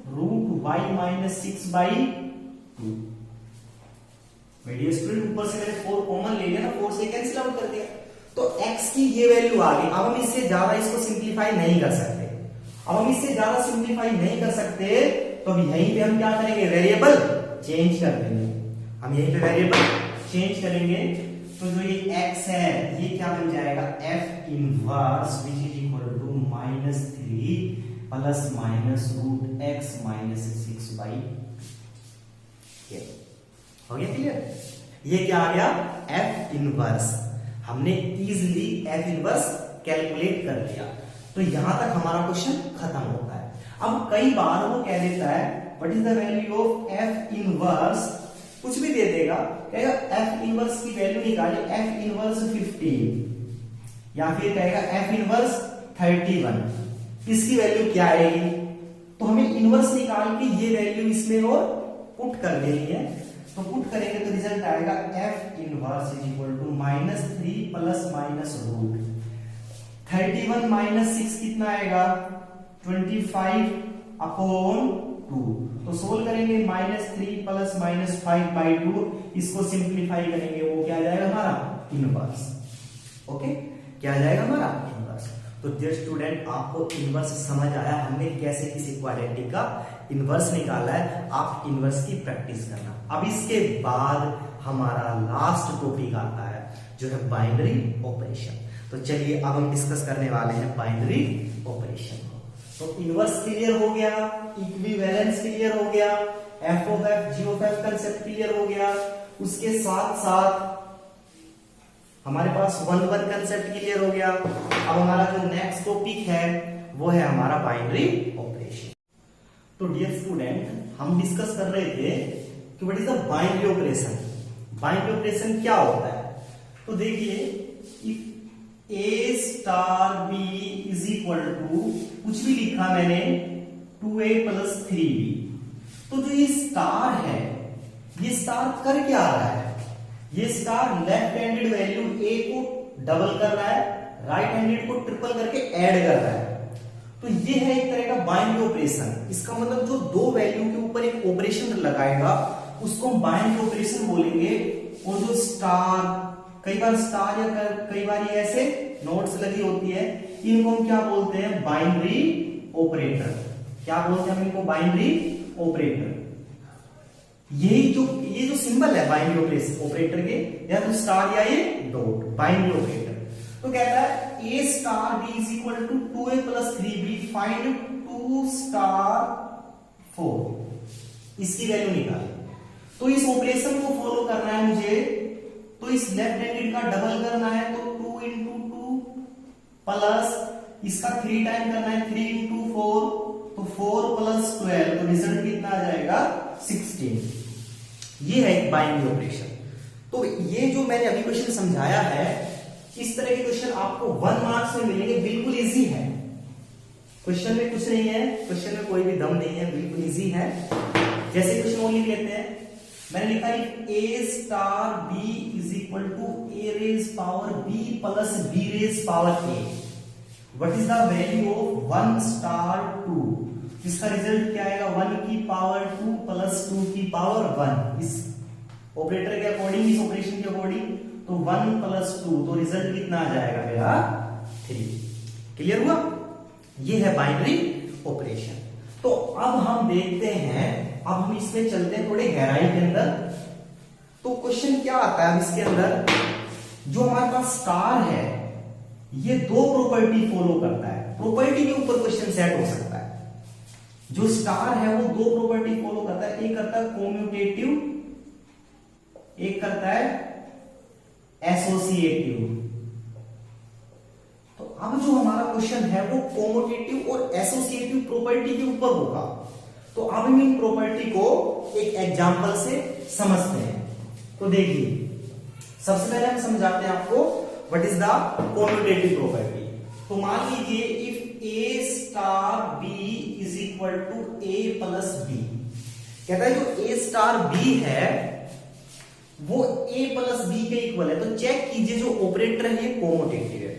root y minus 6/2। Medium student, ऊपर से मैंने 4 कॉमन ले लिया ना, 4 से कैंसिल आउट कर दिया तो x की ये वैल्यू आ गई। अब हम इससे ज्यादा इसको सिंप्लीफाई नहीं कर सकते। अब हम इससे ज्यादा सिंप्लीफाई नहीं कर सकते तो अब यहीं पे हम क्या करेंगे? वेरिएबल चेंज कर देंगे। हम यहीं पे वेरिएबल चेंज करेंगे तो जो ये x है ये क्या बन जाएगा? f inverse which is equal to -3 plus minus root x minus 6/2। हो गया क्लियर? ये क्या आ गया? f inverse. हमने इजीली f इनवर्स कैलकुलेट कर लिया। तो यहां तक हमारा क्वेश्चन खत्म होता है। अब कई बार वो कह देता है what is the value of f inverse, कुछ भी दे देगा, कहेगा f इनवर्स की वैल्यू निकालिए, f इनवर्स 15 या फिर कहेगा f इनवर्स 31, इसकी वैल्यू क्या आएगी? तो हमें इनवर्स निकाल के ये वैल्यू इसमें और पुट कर देनी है। तो पुट करेंगे तो रिजल्ट आएगा f inverse is equal to -3 plus minus root 31 minus 6 कितना आएगा? 25 अपॉन 2। तो सोल्व करेंगे -3 प्लस -5/2, इसको सिंप्लीफाई करेंगे वो क्या आ जाएगा? हमारा इनवर्स। ओके, क्या आ जाएगा? हमारा इनवर्स। तो डियर स्टूडेंट, आपको इनवर्स समझ आया हमने कैसे किसी क्वाड्रेटिक का इनवर्स निकाला है। आप इनवर्स की प्रैक्टिस करना। अब इसके बाद हमारा लास्ट टॉपिक आता है जो है बाइनरी ऑपरेशन। तो चलिए अब हम डिस्कस करने वाले हैं बाइनरी ऑपरेशन को। तो इनवर्स क्लियर हो गया, इक्विवेलेंस क्लियर हो गया, F of F G of F concept clear हो गया। उसके साथ साथ हमारे पास 1-1 कंसेप्ट क्लियर हो गया। अब हमारा जो नेक्स्ट टॉपिक है वो है हमारा बाइनरी ऑपरेशन। तो डियर स्टूडेंट, हम डिस्कस कर रहे थे कि what is the binary operation. Binary operation क्या होता है? तो देखिए, if a star b is equal to, कुछ भी लिखा मैंने, 2a प्लस 3b, तो जो ये स्टार है ये स्टार कर क्या रहा है? ये star left handed value a को डबल कर रहा है, राइट हैंडेड को ट्रिपल करके ऐड कर रहा है। तो ये है एक तरह का बाइनरी ऑपरेशन। इसका मतलब जो दो वैल्यू के ऊपर एक ऑपरेशन लगाएगा उसको हम बाइनरी ऑपरेशन बोलेंगे। और जो स्टार, कई बार स्टार या कई बार ये ऐसे नोट्स लगी होती है, इनको हम क्या बोलते हैं? Binary operator. क्या बोलते हैं हम इनको? Binary operator. ये जो सिंबल है बाइनरी ऑपरेटर के, या तो स्टार या ये डॉट, बाइनरी ऑपरेटर। तो कहता है a star b is equal to 2a plus 3b, find 2 star 4। इसकी वैल्यू निकाले। तो इस ऑपरेशन को फॉलो करना है मुझे, तो इस लेफ्ट हैंडेड का डबल करना है, तो 2 इंटू 2 प्लस इसका 3 टाइम करना है, 3 इंटू 4, तो 4 प्लस 12, तो रिजल्ट कितना आ जाएगा? 16। ये है एक बाइनरी ऑपरेशन। तो ये जो मैंने अभी क्वेश्चन समझाया है, इस तरह के क्वेश्चन आपको 1 मार्क्स में मिलेंगे। बिल्कुल इजी है, क्वेश्चन में कुछ नहीं है, क्वेश्चन में कोई भी दम नहीं है, बिल्कुल इजी है। जैसे क्वेश्चन ओनली कहते हैं, मैंने लिखा है a star b is equal to a raise power b plus b raise power a। What is the value of 1 star 2? इसका रिजल्ट क्या आएगा? 1 की पावर 2 प्लस 2 की पावर 1। इस ऑपरेटर के अकॉर्डिंग, इस ऑपरेशन के अकॉर्डिंग, तो 1 प्लस 2, तो रिजल्ट कितना आ जाएगा मेरा? 3। क्लियर हुआ? ये है बाइनरी ऑपरेशन। तो अब हम देखते हैं, अब हम इसमें चलते हैं थोड़े गहराई के अंदर। तो क्वेश्चन क्या आता है अब इसके अंदर? जो हमारे पास स्टार है, ये दो प्रॉपर्टी फॉलो करता है। प्रॉपर्टी के ऊपर क्वेश्चन सेट हो सकता है। जो स्टार है वो दो प्रॉपर्टी फॉलो करता है, एक करता है कॉम्यूटेटिव, एक करता है एसोसिएटिव। तो अब जो हमारा क्वेश्चन है वो कॉम्यूटेटिव और एसोसिएटिव प्रॉपर्टी के ऊपर होगा। तो अब हम इन प्रॉपर्टी को एक एग्जांपल से समझते हैं। तो देखिए, सबसे पहले हम समझाते हैं आपको what is the commutative property. तो मान लीजिए if a star b is equal to a plus b, कहता है जो a स्टार b है वो a प्लस b के इक्वल है। तो चेक कीजिए जो ऑपरेटर है ये कॉम्यूटेटिव है।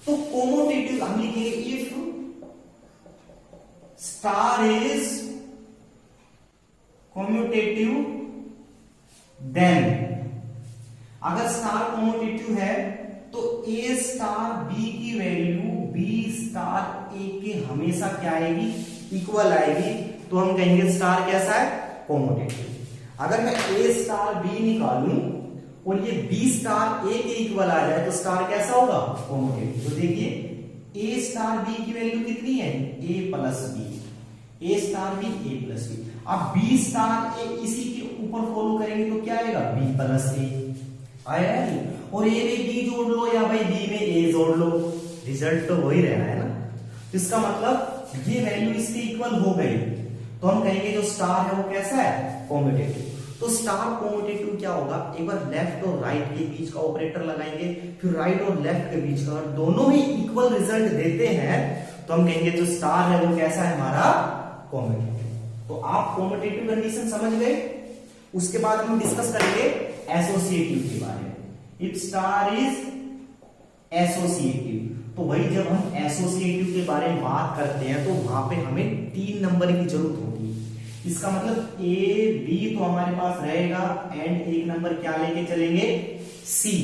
तो कॉम्यूटेटिव हम लिखेंगे if star is commutative then, अगर स्टार कॉम्यूटेटिव है तो a स्टार b की वैल्यू b स्टार a के हमेशा क्या आएगी? इक्वल आएगी। तो हम कहेंगे स्टार कैसा है? कॉम्यूटेटिव। अगर मैं a स्टार b निकालूं और ये b स्टार a के इक्वल आ जाए तो स्टार कैसा होगा? कॉम्यूटेटिव। तो देखिए a स्टार b की वैल्यू कितनी है? a plus b, a star b a plus b। अब b स्टार a इसी के ऊपर फॉलो करेंगे तो क्या आएगा? b प्लस a आएगा नहीं। और a में b जोड़ लो या भाई b में a जोड़ लो, रिजल्ट तो वही रहना है ना। तो इसका मतलब ये वैल्यू इसके इक्वल हो गई, तो हम कहेंगे जो स्टार है वो कैसा है? कॉम्यूटेटिव। तो स्टार कॉम्यूटेटिव क्या होगा? एक बार लेफ्ट और राइट के बीच का ऑपरेटर लगाएंगे, फिर राइट और लेफ्ट के बीच का, दोनों ही इक्वल रिजल्ट देते हैं तो हम कहेंगे जो स्टार है वो कैसा है? हमारा कॉम्यूटेटिव। तो आप कॉम्यूटेटिव कंडीशन समझ गए। उसके बाद हम डिस्कस करेंगे एसोसिएटिव के बारे में। इफ स्टार इज एसोसिएटिव, तो वही जब हम एसोसिएटिव के बारे में बात करते हैं तो वहां पे हमें 3 नंबर की जरूरत होगी। इसका मतलब ए बी तो हमारे पास रहेगा एंड एक नंबर क्या लेके चलेंगे? सी।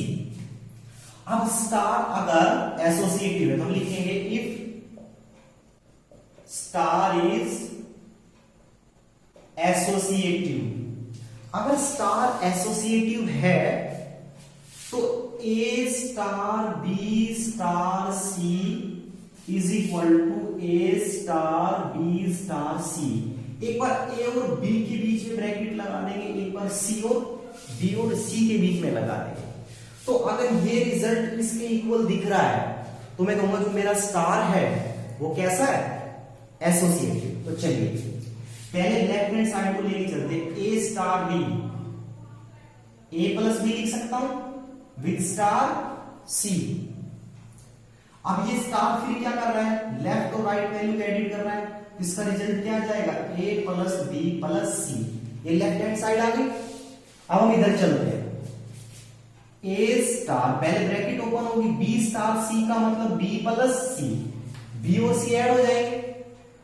अब स्टार अगर एसोसिएटिव है तो हम लिखेंगे इफ स्टार इज एसोसिएटिव। अगर स्टार एसोसिएटिव है तो a star b star c is equal to a star b star c. एक बार ए और बी के बीच में ब्रैकेट लगा देंगे, एक बार सी और बी और सी के बीच में लगा देंगे। तो अगर ये रिजल्ट इसके इक्वल दिख रहा है तो मैं कहूंगा जो मेरा स्टार है वो कैसा है? एसोसिएटिव। तो चलिए पहले लेफ्ट हैंड साइड को लेके चलते, ए स्टार बी, ए प्लस बी लिख सकता हूं विद स्टार सी। अब ये स्टार फिर क्या कर रहा है? लेफ्ट और राइट वैल्यू एडिट कर रहा है, इसका रिजल्ट क्या आ जाएगा? ए प्लस बी प्लस सी। ये लेफ्ट हैंड साइड आ गई। अब हम इधर चलते हैं, ए स्टार, पहले ब्रैकेट ओपन होगी, बी स्टार सी का मतलब बी प्लस सी, बी और सी ऐड हो जाएंगे।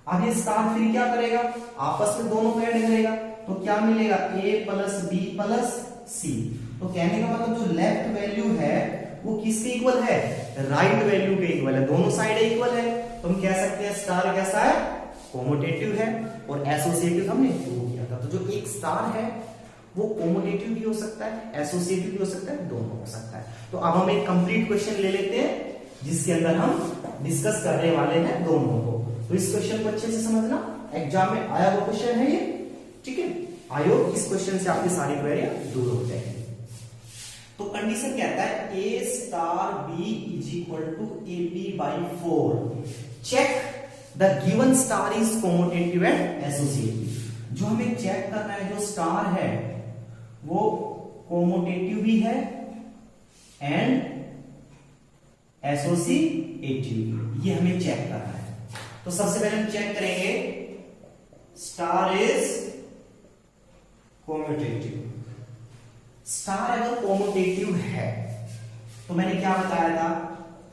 अब ये स्टार फिर क्या करेगा, आपस में दोनों को ऐड करेगा, तो क्या मिलेगा, ए प्लस बी प्लस सी। तो कहने का मतलब जो लेफ्ट वैल्यू है वो किसके इक्वल है, राइट वैल्यू के इक्वल है, दोनों साइड इक्वल है। तो हम कह सकते हैं स्टार कैसा है, कोमोटेटिव है, और एसोसिएटिव हमने प्रूव किया था। तो जो एक स्टार है वो कोमोटेटिव भी हो सकता है, एसोसिएटिव भी हो सकता है, दोनों हो सकता है। तो अब हम एक कंप्लीट क्वेश्चन ले लेते हैं जिसके अंदर हम डिस्कस करने वाले हैं दोनों को। तो इस क्वेश्चन को अच्छे से समझना, एग्जाम में आया हुआ क्वेश्चन है ये, ठीक है। आई होप इस क्वेश्चन से आपकी सारी क्वेरियां दूर हो जाएगी। तो कंडीशन कहता है a star b is equal to a b by 4, check the given star is commutative and associative. जो हमें चेक करना है, जो स्टार है वो कोमोटेटिव भी है एंड एसोसिएटिव, ये हमें चेक करना है। तो सबसे पहले हम चेक करेंगे स्टार इज कोमोटेटिव। स्टार अगर कोमोटेटिव है तो मैंने क्या बताया था,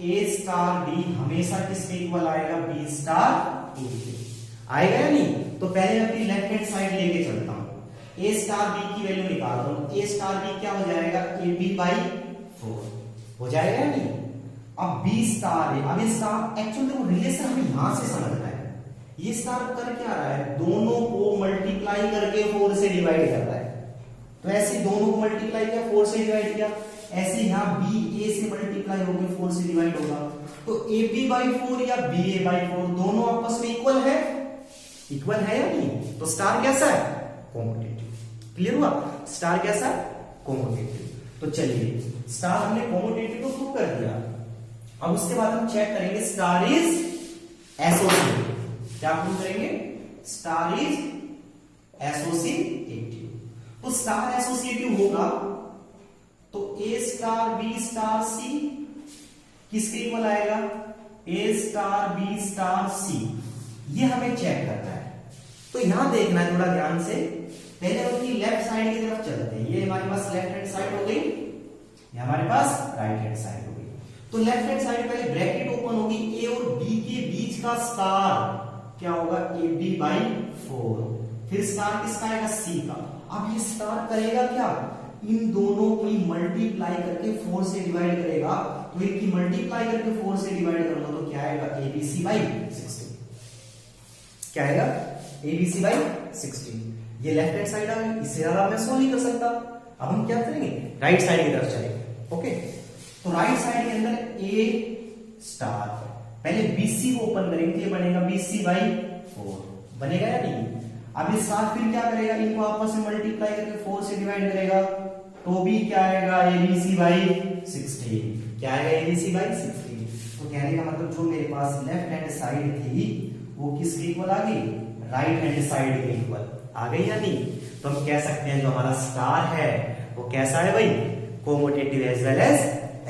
ए स्टार बी हमेशा किसके इक्वल आएगा, बी स्टार ए के आएगा या नहीं। तो पहले मैं अपनी लेफ्ट हैंड साइड लेके चलता हूं, ए स्टार बी की वैल्यू निकालता हूं, ए स्टार बी क्या हो जाएगा, ए बी बाई 4 हो जाएगा या नहीं। अब बी स्टार है, अब ये स्टार एक्चुअली देखो रिलेशन हमें यहां से समझना है, ये स्टार कर क्या रहा है, दोनों को मल्टीप्लाई करके 4 से डिवाइड कर रहा है। तो ऐसे दोनों को मल्टीप्लाई किया, 4 से डिवाइड किया, ऐसे यहां बी ए से मल्टीप्लाई होकर 4 से डिवाइड होगा। तो ए बी बाई 4 या बी ए बाई 4 दोनों आपस में इक्वल है, इक्वल है या नहीं। तो स्टार कैसा है, कोमोटेटिव। क्लियर हुआ, स्टार कैसा है, कोमोटेटिव। तो चलिए स्टार हमने कोमोटेटिव को प्रूव कर दिया। अब उसके बाद हम चेक करेंगे स्टार इज एसोसिएटिव। क्या प्रूव करेंगे, स्टार इज एसोसिएटिव। तो स्टार एसोसिएटिव होगा तो ए स्टार बी स्टार सी किसके इक्वल आएगा, ए स्टार बी स्टार सी, ये हमें चेक करना है। तो यहां देखना है थोड़ा ध्यान से, पहले हम अपनी लेफ्ट साइड की तरफ चलते हैं। ये हमारे पास लेफ्ट हैंड साइड हो गई, ये हमारे पास राइट हैंड साइड हो गई। तो लेफ्ट हैंड साइड पहले ब्रैकेट ओपन होगी, ए और बी के बीच का स्टार क्या होगा, ए बी बाई 4, फिर स्टार किसका आएगा, सी का। अब ये स्टार करेगा क्या, इन दोनों की मल्टीप्लाई करके 4 से डिवाइड करेगा। तो इनकी मल्टीप्लाई करके 4 से डिवाइड करूंगा तो क्या आएगा, एबीसी बाई 16। क्या आएगा, एबीसी बाई 16। ये लेफ्ट हैंड साइड आ गई, इससे ज्यादा मैं सॉल्व नहीं कर सकता। अब हम क्या करेंगे, राइट साइड की तरफ चलेंगे। ओके, तो राइट साइड के अंदर ए स्टार, पहले बीसी को ओपन करेंगे, ये बनेगा बीसी बाई 4, बनेगा या नहीं। अब इस साथ फिर क्या करेगा, इनको आपस में मल्टीप्लाई करके 4 से डिवाइड करेगा, तो भी क्या आएगा, एबीसी बाई 16। क्या आएगा, एबीसी बाई 16। तो कहने का मतलब जो मेरे पास लेफ्ट हैंड साइड थी वो किसके इक्वल आ गई, राइट हैंड साइड के इक्वल आ गई या नहीं। तो हम कह सकते हैं जो हमारा स्टार है वो कैसा है भाई, कोमोटेटिव एज वेल एज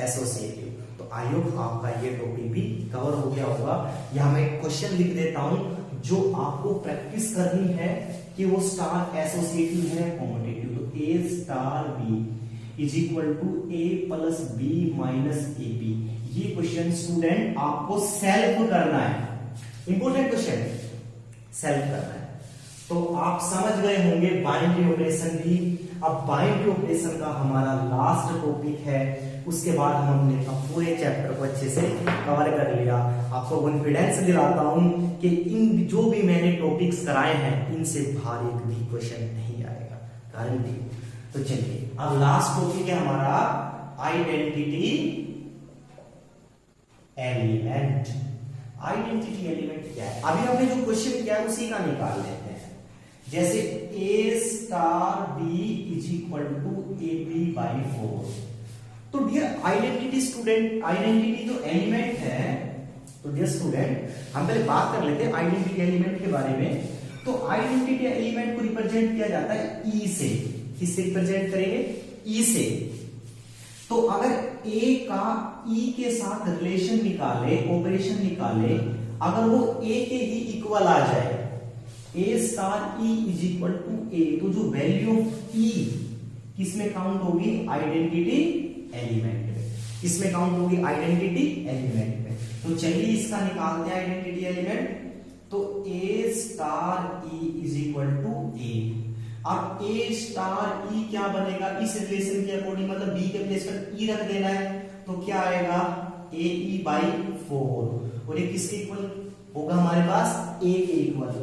एसोसिएटिव। तो आई होप आपका ये टॉपिक भी कवर हो गया होगा। यहां मैं क्वेश्चन लिख देता हूं जो आपको प्रैक्टिस करनी है कि वो स्टार एसोसिएटिव है कोमोटेटिव। तो a star b is equal to a plus b minus a b. ये क्वेश्चन स्टूडेंट आपको सेल्फ करना है, इंपॉर्टेंट क्वेश्चन सेल्फ करना है। तो आप समझ गए होंगे बाइनरी ऑपरेशन भी। अब बाइनरी ऑपरेशन का हमारा लास्ट टॉपिक है, उसके बाद हमने पूरे चैप्टर को अच्छे से कवर कर लिया। आपको कॉन्फिडेंस दिलाता हूं कि इन जो भी मैंने टॉपिक्स कराए हैं इनसे बाहर एक भी क्वेश्चन नहीं आएगा, गारंटी। तो चलिए अब लास्ट टॉपिक है हमारा आइडेंटिटी एलिमेंट। आइडेंटिटी एलिमेंट क्या है, अभी हमने जो क्वेश्चन किया है उसी का निकाल लेते हैं। जैसे a star b is equal to a b by 4। तो डियर आइडेंटिटी स्टूडेंट, आइडेंटिटी जो एलिमेंट है, तो डियर स्टूडेंट हम पहले बात कर लेते हैं आइडेंटिटी एलिमेंट के बारे में। तो आइडेंटिटी एलिमेंट को रिप्रेजेंट किया जाता है ई से। किससे रिप्रेजेंट करेंगे, ई से। तो अगर ए का ई के साथ रिलेशन निकाले, ऑपरेशन निकाले, अगर वो ए के ही इक्वल आ जाए, a star e is equal to a, तो जो वैल्यू ऑफ ई किसमें काउंट होगी, आइडेंटिटी एलिमेंट में। किसमें काउंट होगी? आइडेंटिटी एलिमेंट में। तो चलिए इसका निकालते हैं आइडेंटिटी एलिमेंट। तो a star e is equal to a. अब ए स्टार ई क्या बनेगा? इस रिलेशन के अकॉर्डिंग, मतलब बी के प्लेस पर ई रख देना है, तो क्या आएगा? ए ई बाई 4। और ये किसके इक्वल होगा? हमारे पास ए के इक्वल।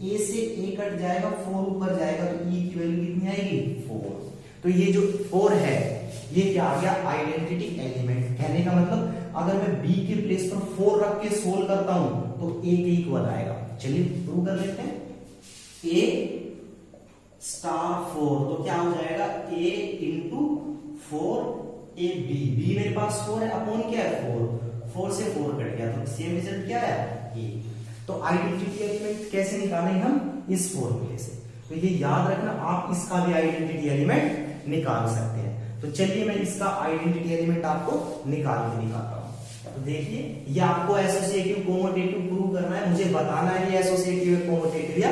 ए से ए कट जाएगा, 4 ऊपर जाएगा, तो ई की वैल्यू कितनी आएगी? 4। तो ये जो 4 है ये क्या आ गया? Identity element. कहने का मतलब अगर मैं बी के प्लेस पर 4 रख के सोल्व करता हूं तो ए के इक्वल आएगा। चलिए प्रूव कर लेते हैं। ए स्टार 4 तो क्या हो जाएगा? ए इंटू 4 ए बी। बी मेरे पास 4 है, अपॉन क्या है? 4 से 4 कट गया, तो सेम रिजल्ट क्या है? ए। तो आइडेंटिटी एलिमेंट कैसे निकालेंगे हम? इस फॉर्मूले से। तो ये याद रखना, आप इसका भी आइडेंटिटी एलिमेंट निकाल सकते हैं। तो चलिए मैं इसका आइडेंटिटी एलिमेंट आपको निकाल के दिखाता हूं। तो देखिए, ये आपको एसोसिएटिव कोमोटेटिव प्रूव करना है, मुझे बताना है ये एसोसिएटिव कोमोटेटिव या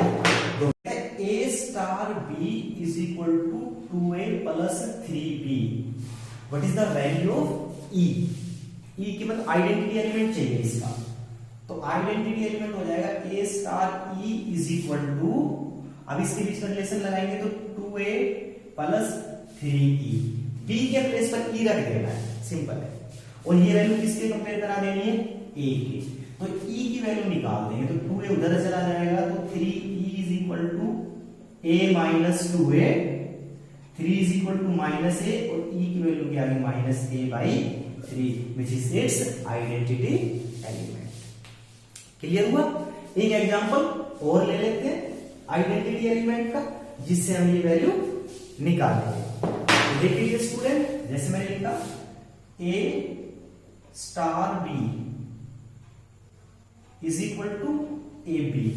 a star b is equal to 2a plus 3b। What is the value of e? E की मतलब आइडेंटिटी एलिमेंट चाहिए इसका। तो आइडेंटिटी एलिमेंट हो जाएगा a star e is equal to, अब इसके बीच में रिलेशन लगाएंगे तो 2a प्लस 3e। बी के प्लेस पर ई रख देना है, सिंपल है। और ये वैल्यू किसके कंपेयर करा देनी है? ए के। तो ई की वैल्यू निकाल देंगे, तो 2a उधर चला जाएगा, तो 3e is equal to a minus 2a। 3 is equal to minus a, और e की वैल्यू क्या आ गई? Minus a by 3, which is its identity element. Clear हुआ? एक एग्जांपल और ले लेते हैं आइडेंटिटी एलिमेंट का, जिससे हम ये वैल्यू निकालेंगे। तो देखिए स्टूडेंट, जैसे मैंने लिखा a star b is equal to a b.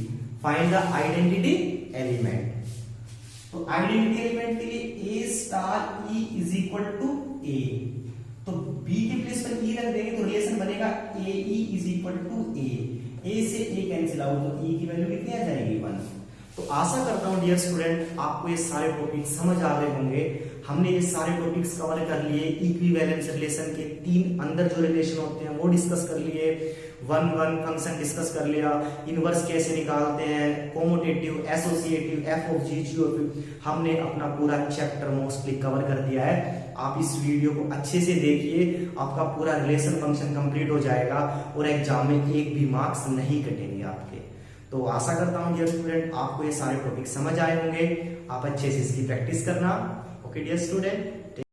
Find the identity element. तो आइडेंटिटी एलिमेंट के लिए a star e is equal to a। तो b के प्लेस पर e रख देंगे तो रिलेशन बनेगा a e is equal to a। a से a कैंसिल आउट, तो e की वैल्यू कितनी आ जाएगी? 1। तो आशा करता हूं डियर स्टूडेंट आपको ये सारे टॉपिक समझ आ गए होंगे। हमने ये सारे टॉपिक्स कवर कर लिए। इक्विवेलेंस रिलेशन के 3 अंदर जो रिलेशन होते हैं वो डिस्कस कर लिए। 1 फंक्शन डिस्कस कर लिया, इनवर्स कैसे निकालते हैं, commutative, associative, f of g, g of, हमने अपना पूरा चैप्टर मोस्टली कवर कर दिया है। आप इस वीडियो को अच्छे से देखिए, आपका पूरा रिलेशन फंक्शन कंप्लीट हो जाएगा और एग्जाम में एक भी मार्क्स नहीं कटेंगे आपके। तो आशा करता हूं डियर स्टूडेंट आपको ये सारे टॉपिक समझ आए होंगे। आप अच्छे से इसकी प्रैक्टिस करना। Okay dear student.